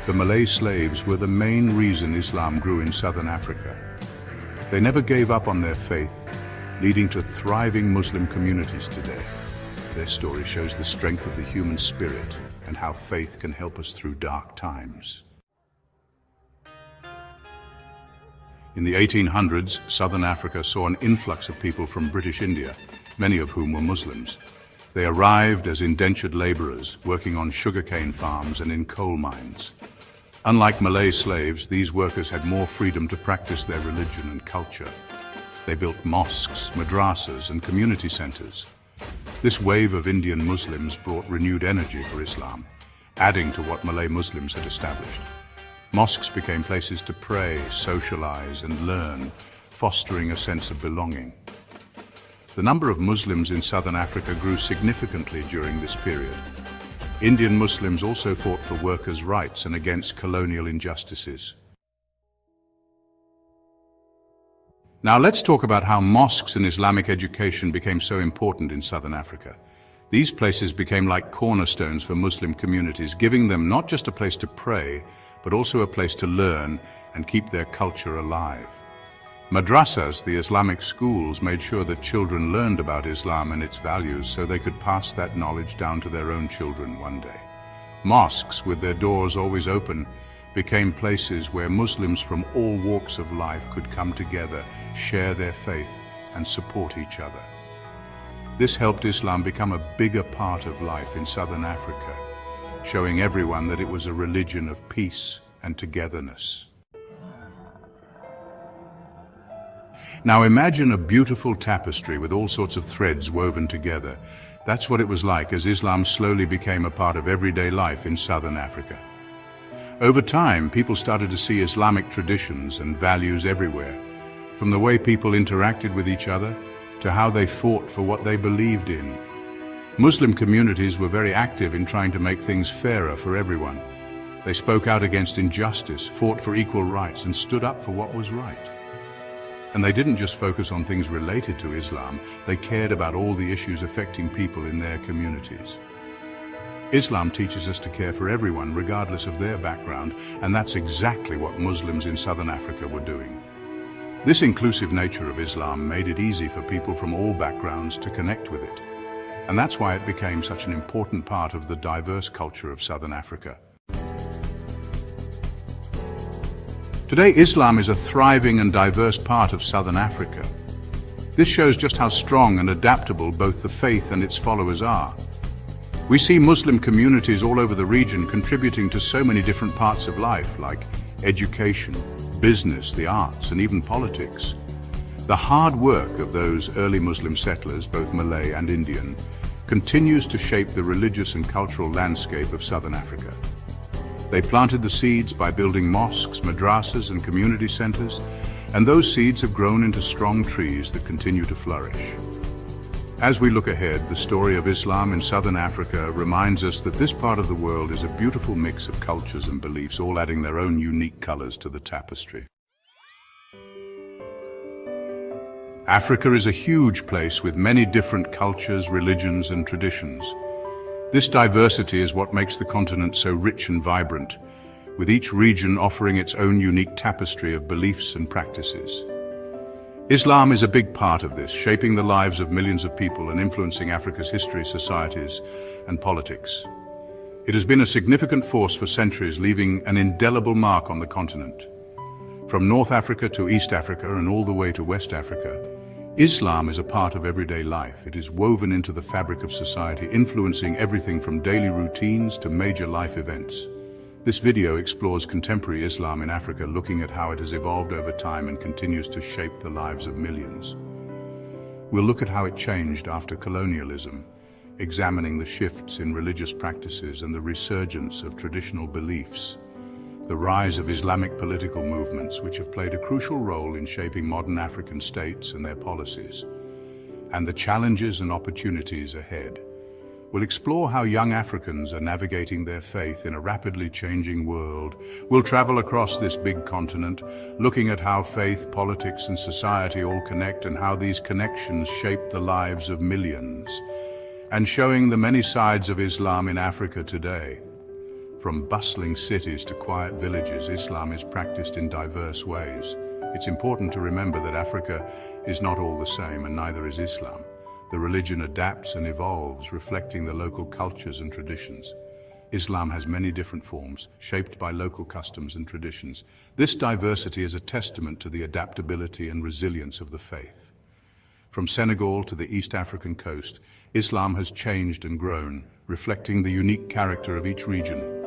[SPEAKER 1] The Malay slaves were the main reason Islam grew in Southern Africa. They never gave up on their faith, leading to thriving Muslim communities today. Their story shows the strength of the human spirit and how faith can help us through dark times. In the 1800s, Southern Africa saw an influx of people from British India, many of whom were Muslims. They arrived as indentured laborers, working on sugarcane farms and in coal mines. Unlike Malay slaves, these workers had more freedom to practice their religion and culture. They built mosques, madrasas, and community centers. This wave of Indian Muslims brought renewed energy for Islam, adding to what Malay Muslims had established. Mosques became places to pray, socialize, and learn, fostering a sense of belonging. The number of Muslims in southern Africa grew significantly during this period. Indian Muslims also fought for workers' rights and against colonial injustices. Now let's talk about how mosques and Islamic education became so important in southern Africa. These places became like cornerstones for Muslim communities, giving them not just a place to pray, but also a place to learn and keep their culture alive. Madrasas, the Islamic schools, made sure that children learned about Islam and its values so they could pass that knowledge down to their own children one day. Mosques, with their doors always open, became places where Muslims from all walks of life could come together, share their faith, and support each other. This helped Islam become a bigger part of life in southern Africa, showing everyone that it was a religion of peace and togetherness. Now imagine a beautiful tapestry with all sorts of threads woven together. That's what it was like as Islam slowly became a part of everyday life in southern Africa. Over time, people started to see Islamic traditions and values everywhere, from the way people interacted with each other to how they fought for what they believed in. Muslim communities were very active in trying to make things fairer for everyone. They spoke out against injustice, fought for equal rights, and stood up for what was right. And they didn't just focus on things related to Islam, they cared about all the issues affecting people in their communities. Islam teaches us to care for everyone regardless of their background, and that's exactly what Muslims in southern Africa were doing. This inclusive nature of Islam made it easy for people from all backgrounds to connect with it. And that's why it became such an important part of the diverse culture of southern Africa. Today, Islam is a thriving and diverse part of southern Africa. This shows just how strong and adaptable both the faith and its followers are. We see Muslim communities all over the region contributing to so many different parts of life, like education, business, the arts, and even politics. The hard work of those early Muslim settlers, both Malay and Indian, continues to shape the religious and cultural landscape of southern Africa. They planted the seeds by building mosques, madrasas, and community centers, and those seeds have grown into strong trees that continue to flourish. As we look ahead, the story of Islam in southern Africa reminds us that this part of the world is a beautiful mix of cultures and beliefs, all adding their own unique colors to the tapestry. Africa is a huge place with many different cultures, religions, and traditions. This diversity is what makes the continent so rich and vibrant, with each region offering its own unique tapestry of beliefs and practices. Islam is a big part of this, shaping the lives of millions of people and influencing Africa's history, societies, and politics. It has been a significant force for centuries, leaving an indelible mark on the continent. From North Africa to East Africa and all the way to West Africa, Islam is a part of everyday life. It is woven into the fabric of society, influencing everything from daily routines to major life events. This video explores contemporary Islam in Africa, looking at how it has evolved over time and continues to shape the lives of millions. We'll look at how it changed after colonialism, examining the shifts in religious practices and the resurgence of traditional beliefs, the rise of Islamic political movements which have played a crucial role in shaping modern African states and their policies, and the challenges and opportunities ahead. We'll explore how young Africans are navigating their faith in a rapidly changing world. We'll travel across this big continent, looking at how faith, politics, and society all connect and how these connections shape the lives of millions, and showing the many sides of Islam in Africa today. From bustling cities to quiet villages, Islam is practiced in diverse ways. It's important to remember that Africa is not all the same, and neither is Islam. The religion adapts and evolves, reflecting the local cultures and traditions. Islam has many different forms, shaped by local customs and traditions. This diversity is a testament to the adaptability and resilience of the faith. From Senegal to the East African coast, Islam has changed and grown, reflecting the unique character of each region.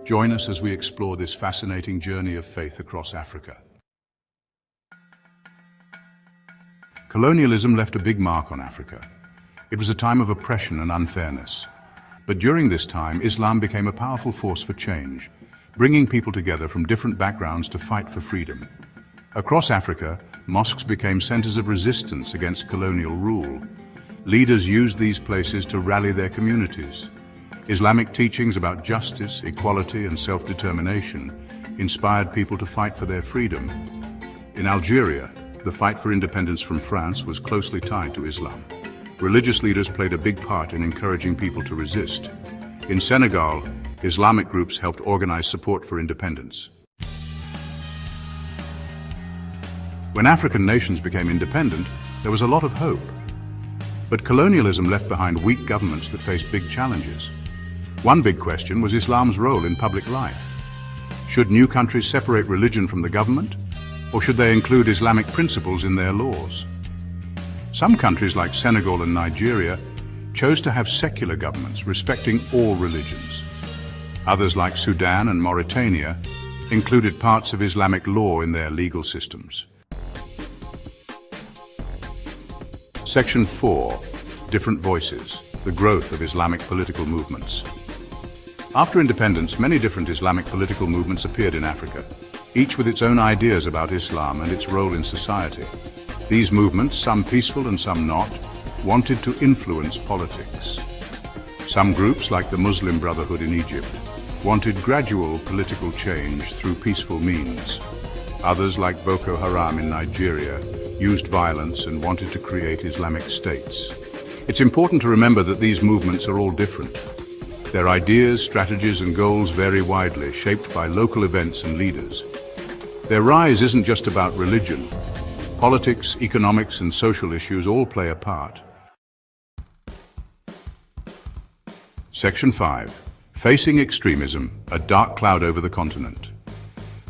[SPEAKER 1] Join us as we explore this fascinating journey of faith across Africa. Colonialism left a big mark on Africa. It was a time of oppression and unfairness. But during this time, Islam became a powerful force for change, bringing people together from different backgrounds to fight for freedom. Across Africa, mosques became centers of resistance against colonial rule. Leaders used these places to rally their communities. Islamic teachings about justice, equality, and self-determination inspired people to fight for their freedom. In Algeria, the fight for independence from France was closely tied to Islam. Religious leaders played a big part in encouraging people to resist. In Senegal, Islamic groups helped organize support for independence. When African nations became independent, there was a lot of hope. But colonialism left behind weak governments that faced big challenges. One big question was Islam's role in public life. Should new countries separate religion from the government, or should they include Islamic principles in their laws? Some countries like Senegal and Nigeria chose to have secular governments respecting all religions. Others like Sudan and Mauritania included parts of Islamic law in their legal systems. Section 4. Different Voices. The Growth of Islamic Political Movements. After independence, many different Islamic political movements appeared in Africa, each with its own ideas about Islam and its role in society. These movements, some peaceful and some not, wanted to influence politics. Some groups, like the Muslim Brotherhood in Egypt, wanted gradual political change through peaceful means. Others, like Boko Haram in Nigeria, used violence and wanted to create Islamic states. It's important to remember that these movements are all different. Their ideas, strategies, and goals vary widely, shaped by local events and leaders. Their rise isn't just about religion. Politics, economics, and social issues all play a part. Section 5. Facing Extremism, a Dark Cloud Over the Continent.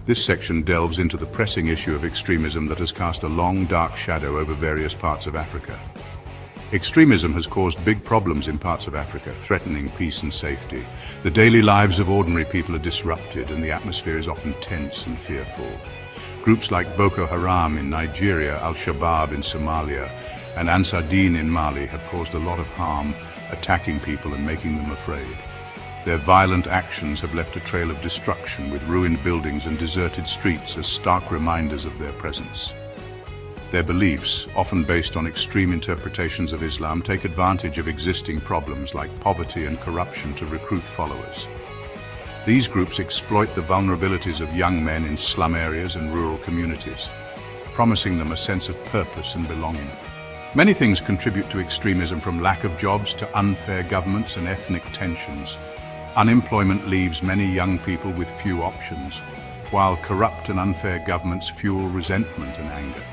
[SPEAKER 1] This section delves into the pressing issue of extremism that has cast a long, dark shadow over various parts of Africa. Extremism has caused big problems in parts of Africa, threatening peace and safety. The daily lives of ordinary people are disrupted, and the atmosphere is often tense and fearful. Groups like Boko Haram in Nigeria, Al-Shabaab in Somalia, and Ansar Dine in Mali have caused a lot of harm, attacking people and making them afraid. Their violent actions have left a trail of destruction, with ruined buildings and deserted streets as stark reminders of their presence. Their beliefs, often based on extreme interpretations of Islam, take advantage of existing problems like poverty and corruption to recruit followers. These groups exploit the vulnerabilities of young men in slum areas and rural communities, promising them a sense of purpose and belonging. Many things contribute to extremism, from lack of jobs to unfair governments and ethnic tensions. Unemployment leaves many young people with few options, while corrupt and unfair governments fuel resentment and anger.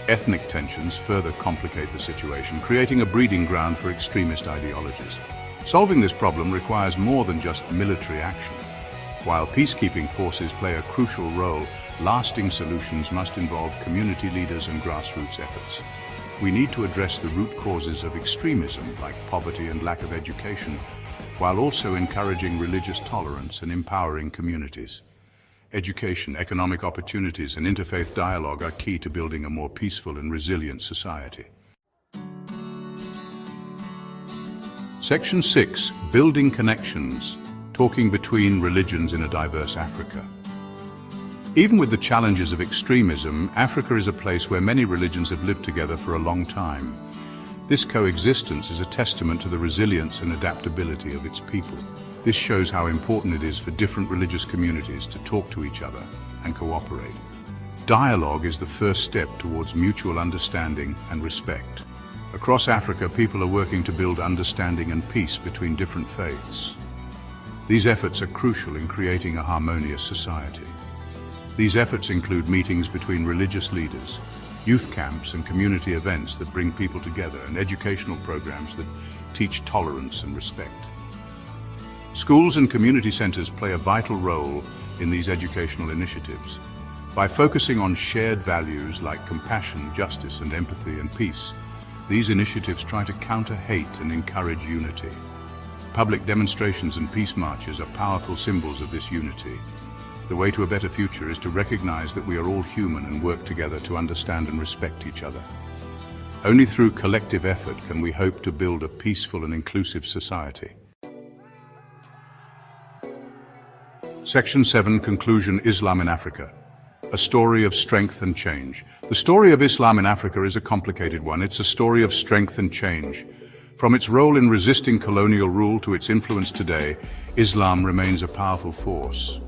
[SPEAKER 1] Ethnic tensions further complicate the situation, creating a breeding ground for extremist ideologies. Solving this problem requires more than just military action. While peacekeeping forces play a crucial role, lasting solutions must involve community leaders and grassroots efforts. We need to address the root causes of extremism, like poverty and lack of education, while also encouraging religious tolerance and empowering communities. Education, economic opportunities, and interfaith dialogue are key to building a more peaceful and resilient society. Section 6. Building Connections. Talking between religions in a diverse Africa. Even with the challenges of extremism, Africa is a place where many religions have lived together for a long time. This coexistence is a testament to the resilience and adaptability of its people. This shows how important it is for different religious communities to talk to each other and cooperate. Dialogue is the first step towards mutual understanding and respect. Across Africa, people are working to build understanding and peace between different faiths. These efforts are crucial in creating a harmonious society. These efforts include meetings between religious leaders, youth camps and community events that bring people together, and educational programs that teach tolerance and respect. Schools and community centers play a vital role in these educational initiatives. By focusing on shared values like compassion, justice, and empathy and peace, these initiatives try to counter hate and encourage unity. Public demonstrations and peace marches are powerful symbols of this unity. The way to a better future is to recognize that we are all human and work together to understand and respect each other. Only through collective effort can we hope to build a peaceful and inclusive society. Section 7. Conclusion. Islam in Africa. A story of strength and change. The story of Islam in Africa is a complicated one. It's a story of strength and change. From its role in resisting colonial rule to its influence today, Islam remains a powerful force.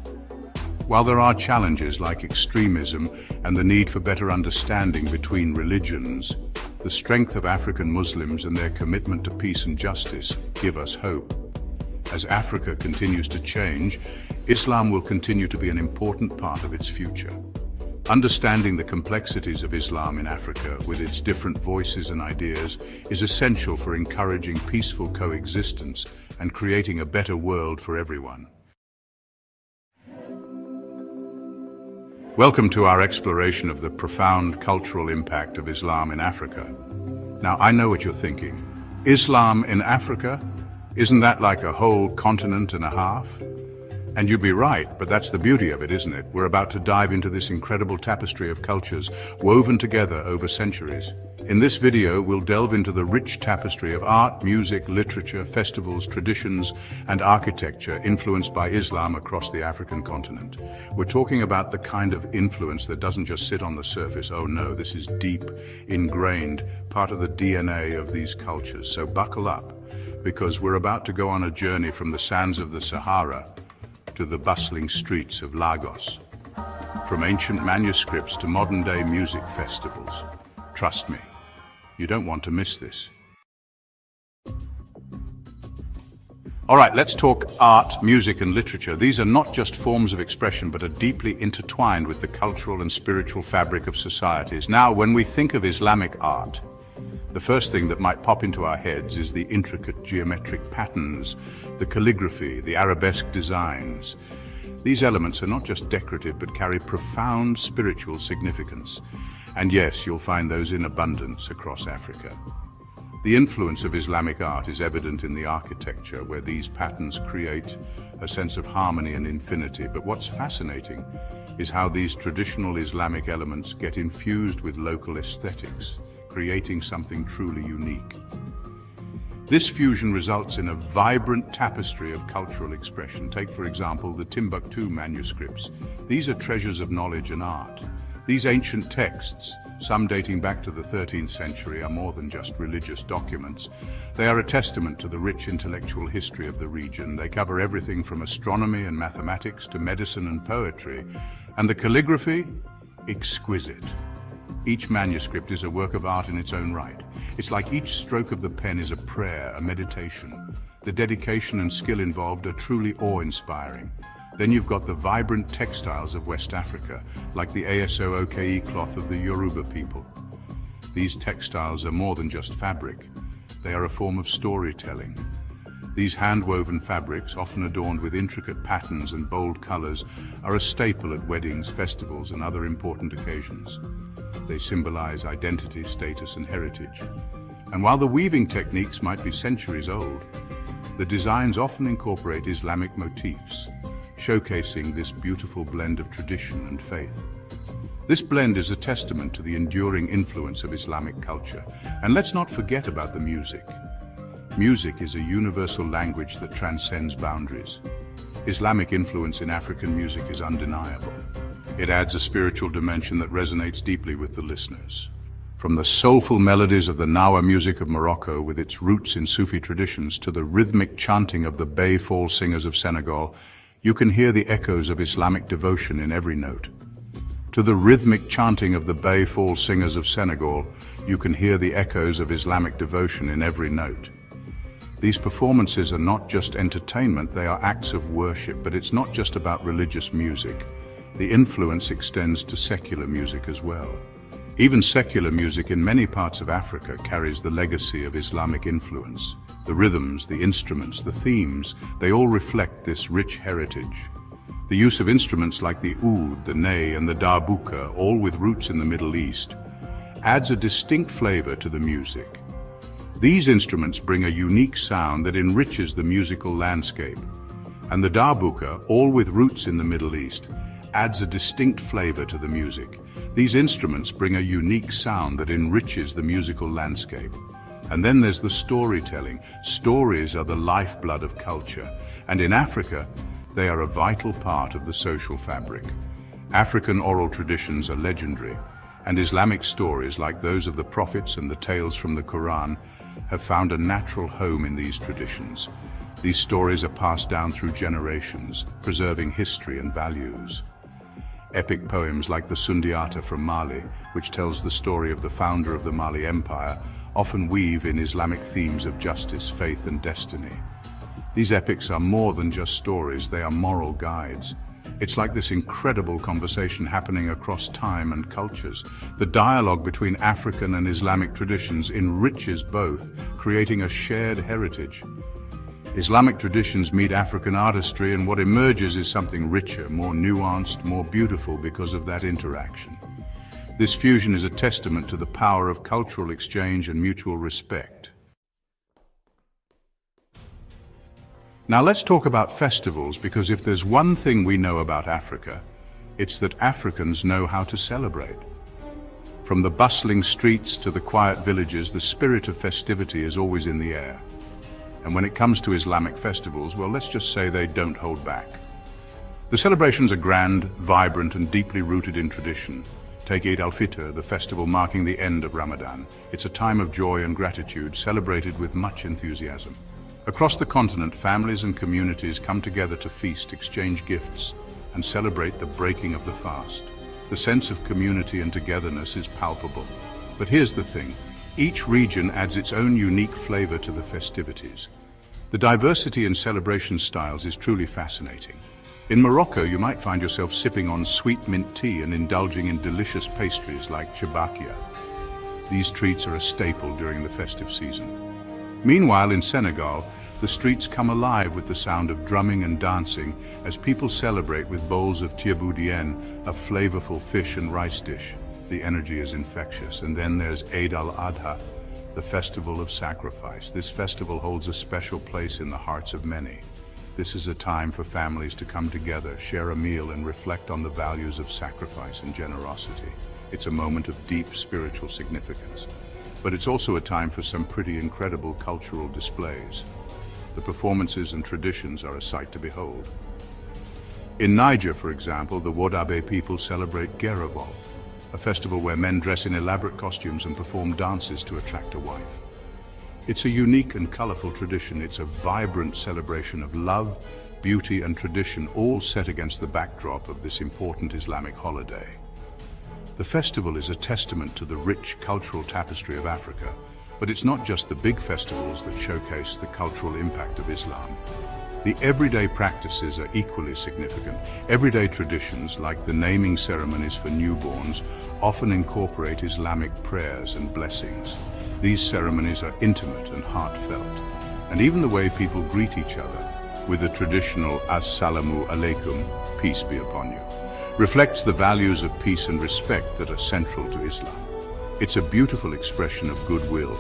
[SPEAKER 1] While there are challenges like extremism and the need for better understanding between religions, the strength of African Muslims and their commitment to peace and justice give us hope. As Africa continues to change, Islam will continue to be an important part of its future. Understanding the complexities of Islam in Africa, with its different voices and ideas, is essential for encouraging peaceful coexistence and creating a better world for everyone. Welcome to our exploration of the profound cultural impact of Islam in Africa. Now, I know what you're thinking. Islam in Africa? Isn't that like a whole continent and a half? And you'd be right, but that's the beauty of it, isn't it? We're about to dive into this incredible tapestry of cultures woven together over centuries. In this video, we'll delve into the rich tapestry of art, music, literature, festivals, traditions, and architecture influenced by Islam across the African continent. We're talking about the kind of influence that doesn't just sit on the surface. Oh no, this is deep, ingrained, part of the DNA of these cultures. So buckle up, because we're about to go on a journey from the sands of the Sahara to the bustling streets of Lagos. From ancient manuscripts to modern-day music festivals. Trust me, you don't want to miss this. All right, let's talk art, music, and literature. These are not just forms of expression, but are deeply intertwined with the cultural and spiritual fabric of societies. Now, when we think of Islamic art, the first thing that might pop into our heads is the intricate geometric patterns, the calligraphy, the arabesque designs. These elements are not just decorative, but carry profound spiritual significance. And yes, you'll find those in abundance across Africa. The influence of Islamic art is evident in the architecture, where these patterns create a sense of harmony and infinity. But what's fascinating is how these traditional Islamic elements get infused with local aesthetics, creating something truly unique. This fusion results in a vibrant tapestry of cultural expression. Take, for example, the Timbuktu manuscripts. These are treasures of knowledge and art. These ancient texts, some dating back to the 13th century, are more than just religious documents. They are a testament to the rich intellectual history of the region. They cover everything from astronomy and mathematics to medicine and poetry. And the calligraphy? Exquisite. Each manuscript is a work of art in its own right. It's like each stroke of the pen is a prayer, a meditation. The dedication and skill involved are truly awe-inspiring. Then you've got the vibrant textiles of West Africa, like the Aso-Oke cloth of the Yoruba people. These textiles are more than just fabric. They are a form of storytelling. These hand-woven fabrics, often adorned with intricate patterns and bold colors, are a staple at weddings, festivals, and other important occasions. They symbolize identity, status, and heritage. And while the weaving techniques might be centuries old, the designs often incorporate Islamic motifs, showcasing this beautiful blend of tradition and faith. This blend is a testament to the enduring influence of Islamic culture. And let's not forget about the music. Music is a universal language that transcends boundaries. Islamic influence in African music is undeniable. It adds a spiritual dimension that resonates deeply with the listeners. From the soulful melodies of the Nawa music of Morocco, with its roots in Sufi traditions, to the rhythmic chanting of the Bay Fall singers of Senegal, you can hear the echoes of Islamic devotion in every note. To the rhythmic chanting of the Bay Fall singers of Senegal, you can hear the echoes of Islamic devotion in every note. These performances are not just entertainment, they are acts of worship, but it's not just about religious music. The influence extends to secular music as well. Even secular music in many parts of Africa carries the legacy of Islamic influence. The rhythms, the instruments, the themes, they all reflect this rich heritage. The use of instruments like the oud, the ney, and the darbuka, all with roots in the Middle East, adds a distinct flavor to the music. These instruments bring a unique sound that enriches the musical landscape. And the darbuka, all with roots in the Middle East, adds a distinct flavor to the music. These instruments bring a unique sound that enriches the musical landscape. And then there's the storytelling. Stories are the lifeblood of culture, and in Africa, they are a vital part of the social fabric. African oral traditions are legendary. and Islamic stories like those of the prophets and the tales from the Quran have found a natural home in these traditions. These stories are passed down through generations, preserving history and values. Epic poems like the Sundiata from Mali, which tells the story of the founder of the Mali Empire, often weave in Islamic themes of justice, faith, and destiny. These epics are more than just stories, they are moral guides. It's like this incredible conversation happening across time and cultures. The dialogue between African and Islamic traditions enriches both, creating a shared heritage. Islamic traditions meet African artistry, and what emerges is something richer, more nuanced, more beautiful because of that interaction. This fusion is a testament to the power of cultural exchange and mutual respect. Now let's talk about festivals, because if there's one thing we know about Africa, it's that Africans know how to celebrate. From the bustling streets to the quiet villages, the spirit of festivity is always in the air. And when it comes to Islamic festivals, well, let's just say they don't hold back. The celebrations are grand, vibrant, and deeply rooted in tradition. Take Eid al-Fitr, the festival marking the end of Ramadan. It's a time of joy and gratitude, celebrated with much enthusiasm. Across the continent, families and communities come together to feast, exchange gifts, and celebrate the breaking of the fast. The sense of community and togetherness is palpable. But here's the thing. Each region adds its own unique flavor to the festivities. The diversity in celebration styles is truly fascinating. In Morocco, you might find yourself sipping on sweet mint tea and indulging in delicious pastries like chabakia. These treats are a staple during the festive season. Meanwhile, in Senegal, the streets come alive with the sound of drumming and dancing as people celebrate with bowls of tiaboudienne, a flavorful fish and rice dish. The energy is infectious. And then there's Eid al-Adha, the festival of sacrifice. This festival holds a special place in the hearts of many. This is a time for families to come together, share a meal, and reflect on the values of sacrifice and generosity. It's a moment of deep spiritual significance. But it's also a time for some pretty incredible cultural displays. The performances and traditions are a sight to behold. In Niger, for example, the Wodabe people celebrate Gerevol, a festival where men dress in elaborate costumes and perform dances to attract a wife. It's a unique and colorful tradition. It's a vibrant celebration of love, beauty, and tradition, all set against the backdrop of this important Islamic holiday. The festival is a testament to the rich cultural tapestry of Africa, but it's not just the big festivals that showcase the cultural impact of Islam. The everyday practices are equally significant. Everyday traditions, like the naming ceremonies for newborns, often incorporate Islamic prayers and blessings. These ceremonies are intimate and heartfelt, and even the way people greet each other, with the traditional Assalamu alaikum, peace be upon you, reflects the values of peace and respect that are central to Islam. It's a beautiful expression of goodwill.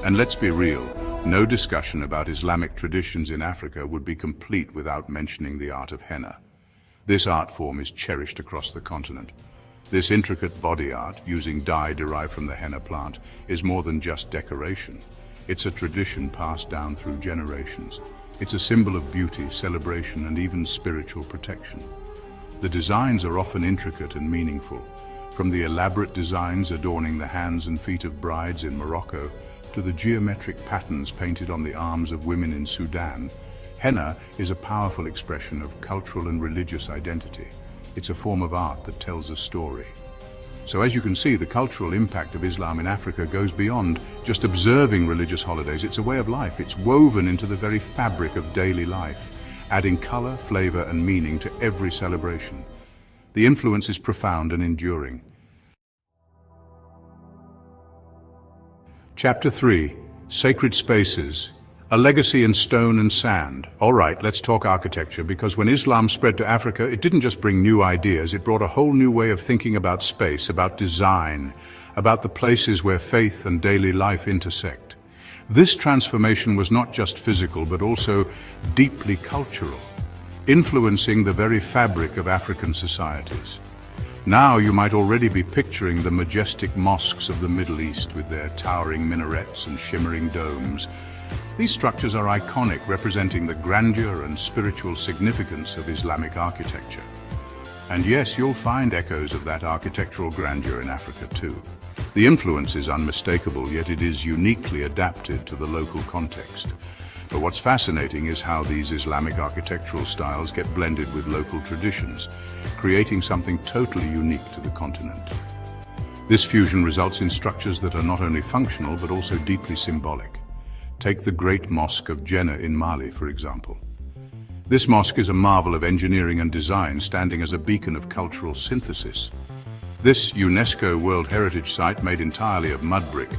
[SPEAKER 1] And let's be real, no discussion about Islamic traditions in Africa would be complete without mentioning the art of henna. This art form is cherished across the continent. This intricate body art, using dye derived from the henna plant, is more than just decoration. It's a tradition passed down through generations. It's a symbol of beauty, celebration, and even spiritual protection. The designs are often intricate and meaningful, from the elaborate designs adorning the hands and feet of brides in Morocco to the geometric patterns painted on the arms of women in Sudan. Henna is a powerful expression of cultural and religious identity. It's a form of art that tells a story. So as you can see, the cultural impact of Islam in Africa goes beyond just observing religious holidays. It's a way of life. It's woven into the very fabric of daily life, adding color, flavor, and meaning to every celebration. The influence is profound and enduring. Chapter 3, Sacred Spaces, a legacy in stone and sand. All right, let's talk architecture, because when Islam spread to Africa, it didn't just bring new ideas, it brought a whole new way of thinking about space, about design, about the places where faith and daily life intersect. This transformation was not just physical, but also deeply cultural, influencing the very fabric of African societies. Now you might already be picturing the majestic mosques of the Middle East with their towering minarets and shimmering domes. These structures are iconic, representing the grandeur and spiritual significance of Islamic architecture. And yes, you'll find echoes of that architectural grandeur in Africa too. The influence is unmistakable, yet it is uniquely adapted to the local context. But what's fascinating is how these Islamic architectural styles get blended with local traditions, creating something totally unique to the continent. This fusion results in structures that are not only functional but also deeply symbolic. Take the Great Mosque of Jenne in Mali, for example. This mosque is a marvel of engineering and design, standing as a beacon of cultural synthesis. This UNESCO World Heritage Site, made entirely of mud brick,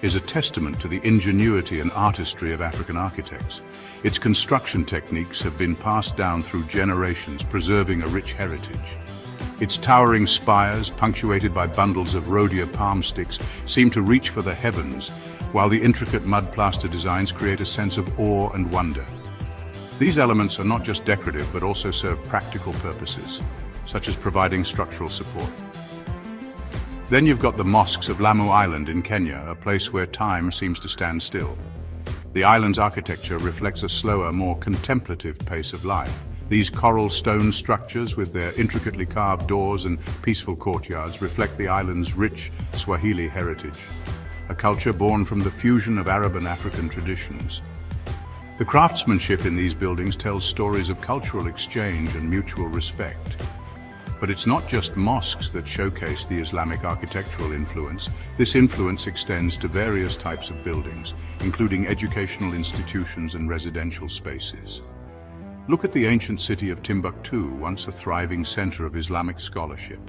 [SPEAKER 1] is a testament to the ingenuity and artistry of African architects. Its construction techniques have been passed down through generations, preserving a rich heritage. Its towering spires, punctuated by bundles of rhodia palm sticks, seem to reach for the heavens, while the intricate mud plaster designs create a sense of awe and wonder. These elements are not just decorative but also serve practical purposes, such as providing structural support. Then you've got the mosques of Lamu Island in Kenya, a place where time seems to stand still. The island's architecture reflects a slower, more contemplative pace of life. These coral stone structures with their intricately carved doors and peaceful courtyards reflect the island's rich Swahili heritage, a culture born from the fusion of Arab and African traditions. The craftsmanship in these buildings tells stories of cultural exchange and mutual respect. But it's not just mosques that showcase the Islamic architectural influence. This influence extends to various types of buildings, including educational institutions and residential spaces. Look at the ancient city of Timbuktu, once a thriving center of Islamic scholarship.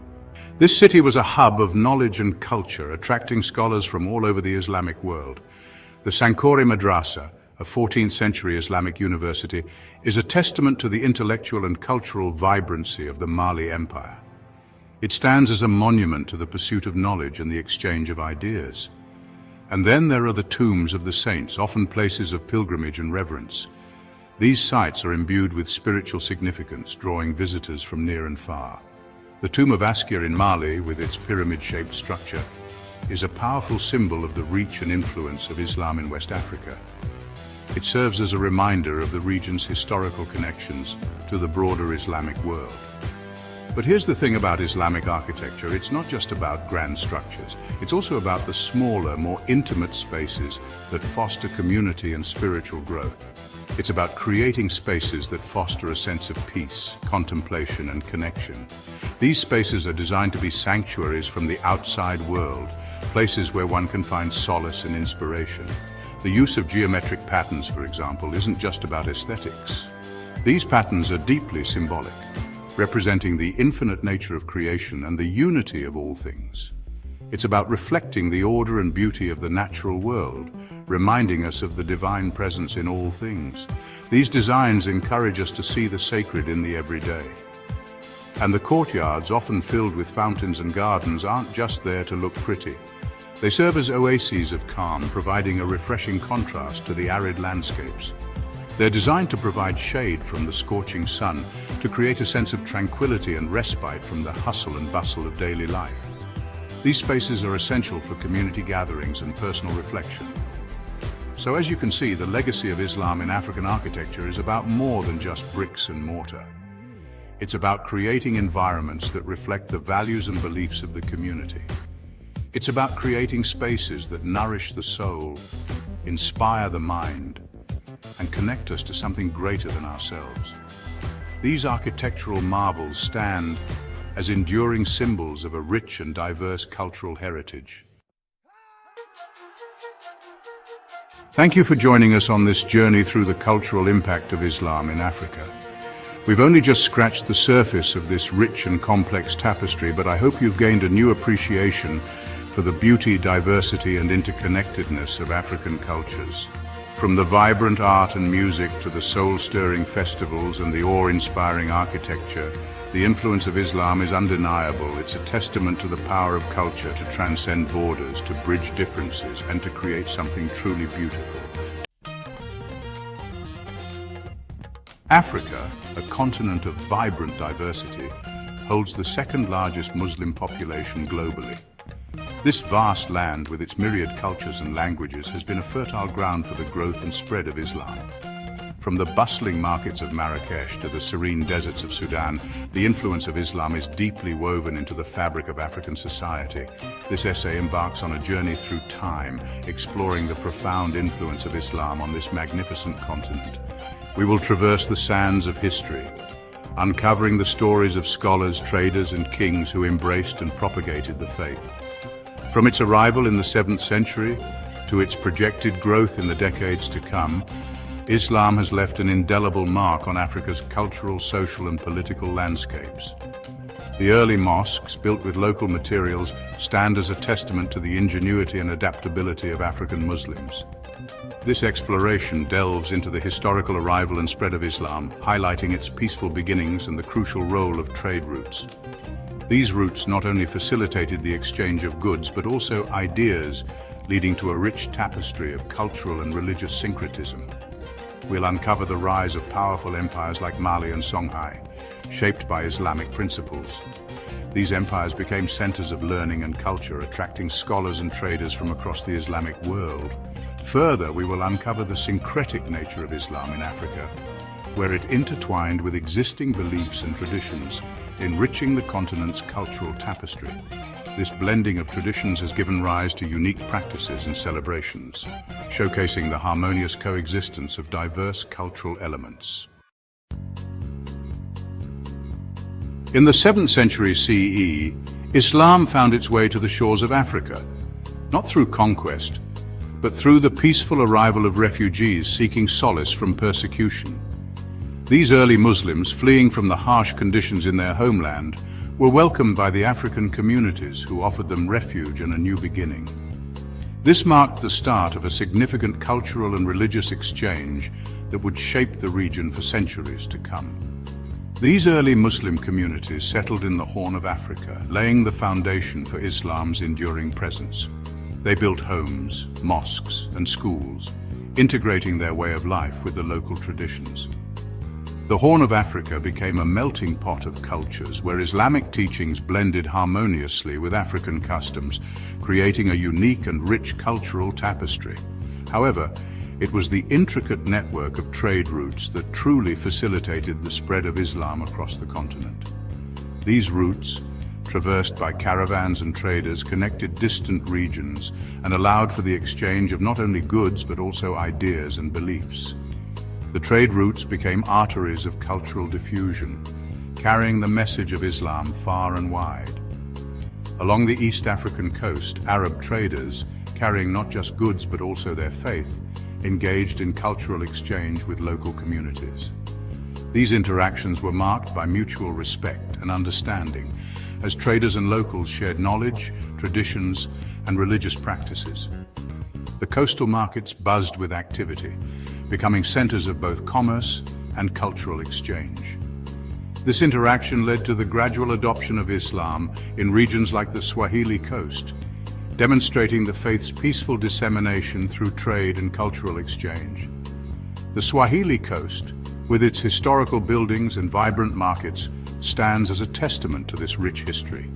[SPEAKER 1] This city was a hub of knowledge and culture, attracting scholars from all over the Islamic world. The Sankore Madrasa, a 14th century Islamic university, is a testament to the intellectual and cultural vibrancy of the Mali Empire. It stands as a monument to the pursuit of knowledge and the exchange of ideas. And then there are the tombs of the saints, often places of pilgrimage and reverence. These sites are imbued with spiritual significance, drawing visitors from near and far. The tomb of Askir in Mali, with its pyramid-shaped structure, is a powerful symbol of the reach and influence of Islam in West Africa. It serves as a reminder of the region's historical connections to the broader Islamic world. But here's the thing about Islamic architecture: it's not just about grand structures. It's also about the smaller, more intimate spaces that foster community and spiritual growth. It's about creating spaces that foster a sense of peace, contemplation, and connection. These spaces are designed to be sanctuaries from the outside world, places where one can find solace and inspiration. The use of geometric patterns, for example, isn't just about aesthetics. These patterns are deeply symbolic, representing the infinite nature of creation and the unity of all things. It's about reflecting the order and beauty of the natural world, reminding us of the divine presence in all things. These designs encourage us to see the sacred in the everyday. And the courtyards, often filled with fountains and gardens, aren't just there to look pretty. They serve as oases of calm, providing a refreshing contrast to the arid landscapes. They're designed to provide shade from the scorching sun, to create a sense of tranquility and respite from the hustle and bustle of daily life. These spaces are essential for community gatherings and personal reflection. So as you can see, the legacy of Islam in African architecture is about more than just bricks and mortar. It's about creating environments that reflect the values and beliefs of the community. It's about creating spaces that nourish the soul, inspire the mind, and connect us to something greater than ourselves. These architectural marvels stand as enduring symbols of a rich and diverse cultural heritage. Thank you for joining us on this journey through the cultural impact of Islam in Africa. We've only just scratched the surface of this rich and complex tapestry, but I hope you've gained a new appreciation for the beauty, diversity, and interconnectedness of African cultures. From the vibrant art and music to the soul-stirring festivals and the awe-inspiring architecture, the influence of Islam is undeniable. It's a testament to the power of culture to transcend borders, to bridge differences, and to create something truly beautiful. Africa, a continent of vibrant diversity, holds the second-largest Muslim population globally. This vast land, with its myriad cultures and languages, has been a fertile ground for the growth and spread of Islam. From the bustling markets of Marrakesh to the serene deserts of Sudan, the influence of Islam is deeply woven into the fabric of African society. This essay embarks on a journey through time, exploring the profound influence of Islam on this magnificent continent. We will traverse the sands of history, uncovering the stories of scholars, traders, and kings who embraced and propagated the faith. From its arrival in the 7th century to its projected growth in the decades to come, Islam has left an indelible mark on Africa's cultural, social, and political landscapes. The early mosques, built with local materials, stand as a testament to the ingenuity and adaptability of African Muslims. This exploration delves into the historical arrival and spread of Islam, highlighting its peaceful beginnings and the crucial role of trade routes. These routes not only facilitated the exchange of goods, but also ideas, leading to a rich tapestry of cultural and religious syncretism. We'll uncover the rise of powerful empires like Mali and Songhai, shaped by Islamic principles. These empires became centers of learning and culture, attracting scholars and traders from across the Islamic world. Further, we will uncover the syncretic nature of Islam in Africa, where it intertwined with existing beliefs and traditions, enriching the continent's cultural tapestry. This blending of traditions has given rise to unique practices and celebrations, showcasing the harmonious coexistence of diverse cultural elements. In the 7th century CE, Islam found its way to the shores of Africa, not through conquest, but through the peaceful arrival of refugees seeking solace from persecution. These early Muslims, fleeing from the harsh conditions in their homeland, were welcomed by the African communities who offered them refuge and a new beginning. This marked the start of a significant cultural and religious exchange that would shape the region for centuries to come. These early Muslim communities settled in the Horn of Africa, laying the foundation for Islam's enduring presence. They built homes, mosques, and schools, integrating their way of life with the local traditions. The Horn of Africa became a melting pot of cultures where Islamic teachings blended harmoniously with African customs, creating a unique and rich cultural tapestry. However, it was the intricate network of trade routes that truly facilitated the spread of Islam across the continent. These routes, traversed by caravans and traders, connected distant regions and allowed for the exchange of not only goods but also ideas and beliefs. The trade routes became arteries of cultural diffusion, carrying the message of Islam far and wide. Along the East African coast, Arab traders, carrying not just goods but also their faith, engaged in cultural exchange with local communities. These interactions were marked by mutual respect and understanding, as traders and locals shared knowledge, traditions, and religious practices. The coastal markets buzzed with activity, becoming centers of both commerce and cultural exchange. This interaction led to the gradual adoption of Islam in regions like the Swahili coast, demonstrating the faith's peaceful dissemination through trade and cultural exchange. The Swahili coast, with its historical buildings and vibrant markets, stands as a testament to this rich history.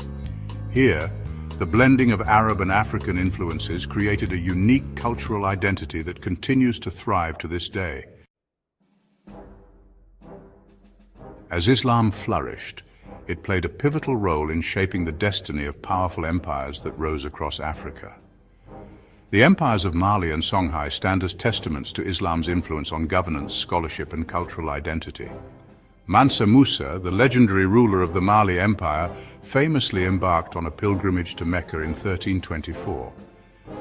[SPEAKER 1] Here, the blending of Arab and African influences created a unique cultural identity that continues to thrive to this day. As Islam flourished, it played a pivotal role in shaping the destiny of powerful empires that rose across Africa. The empires of Mali and Songhai stand as testaments to Islam's influence on governance, scholarship, and cultural identity. Mansa Musa, the legendary ruler of the Mali Empire, famously embarked on a pilgrimage to Mecca in 1324.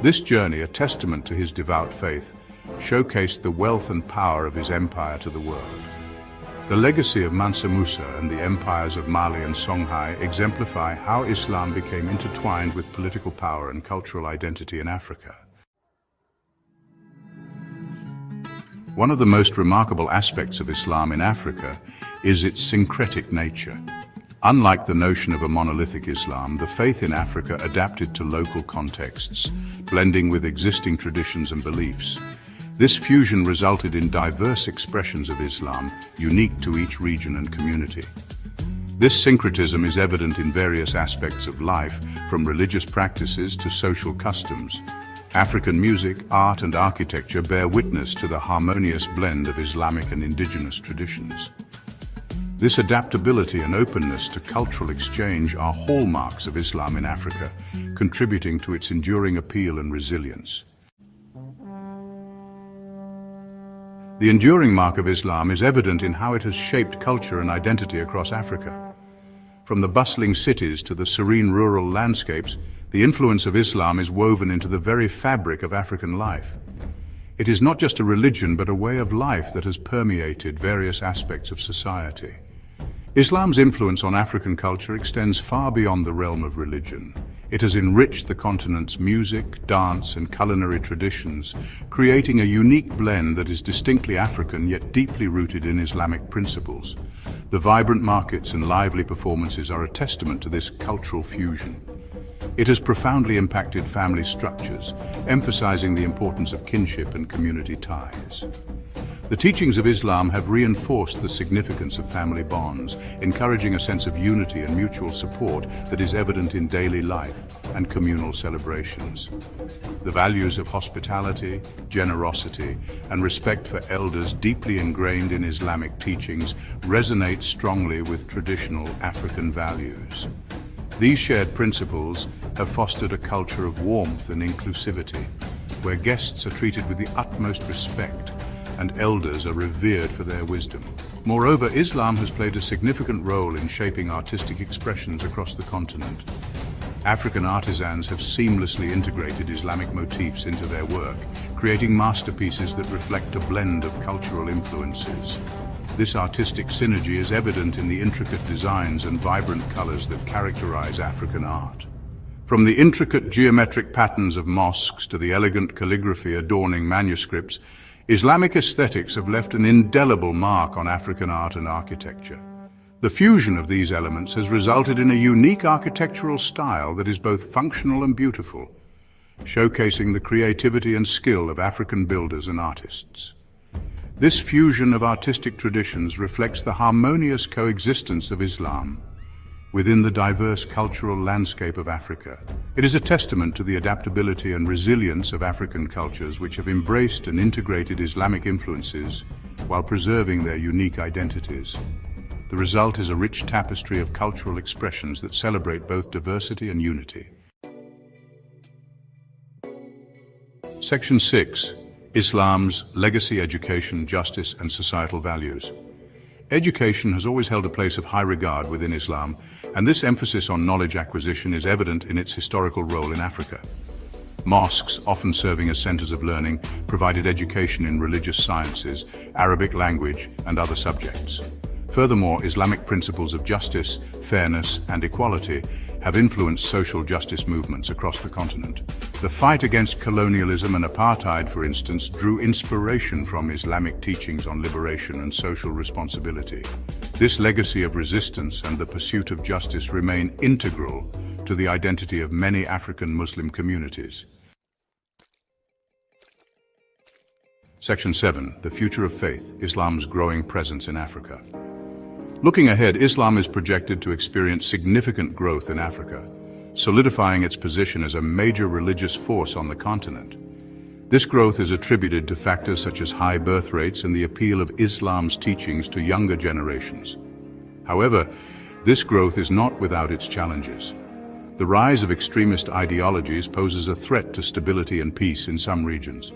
[SPEAKER 1] This journey, a testament to his devout faith, showcased the wealth and power of his empire to the world. The legacy of Mansa Musa and the empires of Mali and Songhai exemplify how Islam became intertwined with political power and cultural identity in Africa. One of the most remarkable aspects of Islam in Africa is its syncretic nature. Unlike the notion of a monolithic Islam, the faith in Africa adapted to local contexts, blending with existing traditions and beliefs. This fusion resulted in diverse expressions of Islam, unique to each region and community. This syncretism is evident in various aspects of life, from religious practices to social customs, African music, art, and architecture bear witness to the harmonious blend of Islamic and indigenous traditions. This adaptability and openness to cultural exchange are hallmarks of Islam in Africa, contributing to its enduring appeal and resilience. The enduring mark of Islam is evident in how it has shaped culture and identity across Africa. From the bustling cities to the serene rural landscapes, the influence of Islam is woven into the very fabric of African life. It is not just a religion, but a way of life that has permeated various aspects of society. Islam's influence on African culture extends far beyond the realm of religion. It has enriched the continent's music, dance, and culinary traditions, creating a unique blend that is distinctly African yet deeply rooted in Islamic principles. The vibrant markets and lively performances are a testament to this cultural fusion. It has profoundly impacted family structures, emphasizing the importance of kinship and community ties. The teachings of Islam have reinforced the significance of family bonds, encouraging a sense of unity and mutual support that is evident in daily life and communal celebrations. The values of hospitality, generosity, and respect for elders, deeply ingrained in Islamic teachings, resonate strongly with traditional African values. These shared principles have fostered a culture of warmth and inclusivity, where guests are treated with the utmost respect and elders are revered for their wisdom. Moreover, Islam has played a significant role in shaping artistic expressions across the continent. African artisans have seamlessly integrated Islamic motifs into their work, creating masterpieces that reflect a blend of cultural influences. This artistic synergy is evident in the intricate designs and vibrant colors that characterize African art. From the intricate geometric patterns of mosques to the elegant calligraphy adorning manuscripts, Islamic aesthetics have left an indelible mark on African art and architecture. The fusion of these elements has resulted in a unique architectural style that is both functional and beautiful, showcasing the creativity and skill of African builders and artists. This fusion of artistic traditions reflects the harmonious coexistence of Islam within the diverse cultural landscape of Africa. It is a testament to the adaptability and resilience of African cultures which have embraced and integrated Islamic influences while preserving their unique identities. The result is a rich tapestry of cultural expressions that celebrate both diversity and unity. Section 6. Islam's legacy, education, justice, and societal values. Education has always held a place of high regard within Islam, and this emphasis on knowledge acquisition is evident in its historical role in Africa. Mosques, often serving as centers of learning, provided education in religious sciences, Arabic language, and other subjects. Furthermore, Islamic principles of justice, fairness, and equality have influenced social justice movements across the continent. The fight against colonialism and apartheid, for instance, drew inspiration from Islamic teachings on liberation and social responsibility. This legacy of resistance and the pursuit of justice remain integral to the identity of many African Muslim communities. Section 7. The future of faith, Islam's growing presence in Africa. Looking ahead, Islam is projected to experience significant growth in Africa, solidifying its position as a major religious force on the continent. This growth is attributed to factors such as high birth rates and the appeal of Islam's teachings to younger generations. However, this growth is not without its challenges. The rise of extremist ideologies poses a threat to stability and peace in some regions.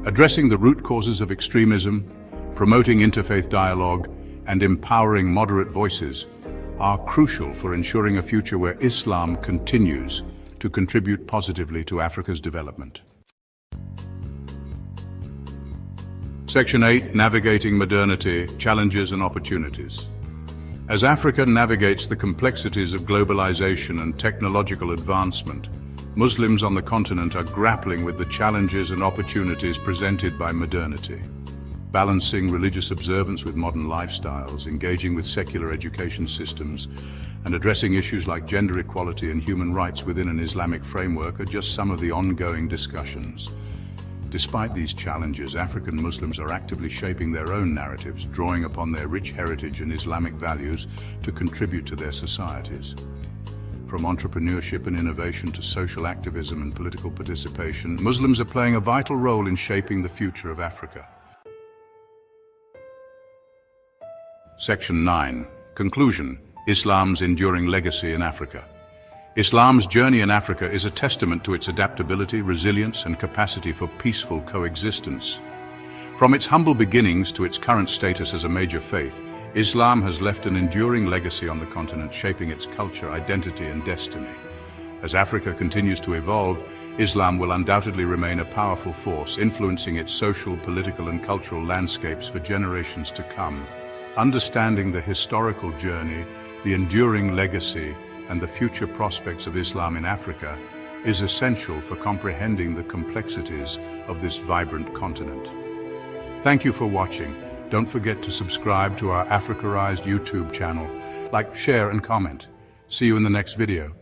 [SPEAKER 1] Addressing the root causes of extremism, promoting interfaith dialogue, and empowering moderate voices are crucial for ensuring a future where Islam continues to contribute positively to Africa's development. Section 8. Navigating modernity, challenges and opportunities. As Africa navigates the complexities of globalization and technological advancement, Muslims on the continent are grappling with the challenges and opportunities presented by modernity. Balancing religious observance with modern lifestyles, engaging with secular education systems, and addressing issues like gender equality and human rights within an Islamic framework are just some of the ongoing discussions. Despite these challenges, African Muslims are actively shaping their own narratives, drawing upon their rich heritage and Islamic values to contribute to their societies. From entrepreneurship and innovation to social activism and political participation, Muslims are playing a vital role in shaping the future of Africa. Section 9. Conclusion. Islam's enduring legacy in Africa. Islam's journey in Africa is a testament to its adaptability, resilience, and capacity for peaceful coexistence. From its humble beginnings to its current status as a major faith, Islam has left an enduring legacy on the continent, shaping its culture, identity, and destiny. As Africa continues to evolve, Islam will undoubtedly remain a powerful force, influencing its social, political, and cultural landscapes for generations to come. Understanding the historical journey, the enduring legacy, and the future prospects of Islam in Africa is essential for comprehending the complexities of this vibrant continent. Thank you for watching. Don't forget to subscribe to our Africarized YouTube channel. Like, share, and comment. See you in the next video.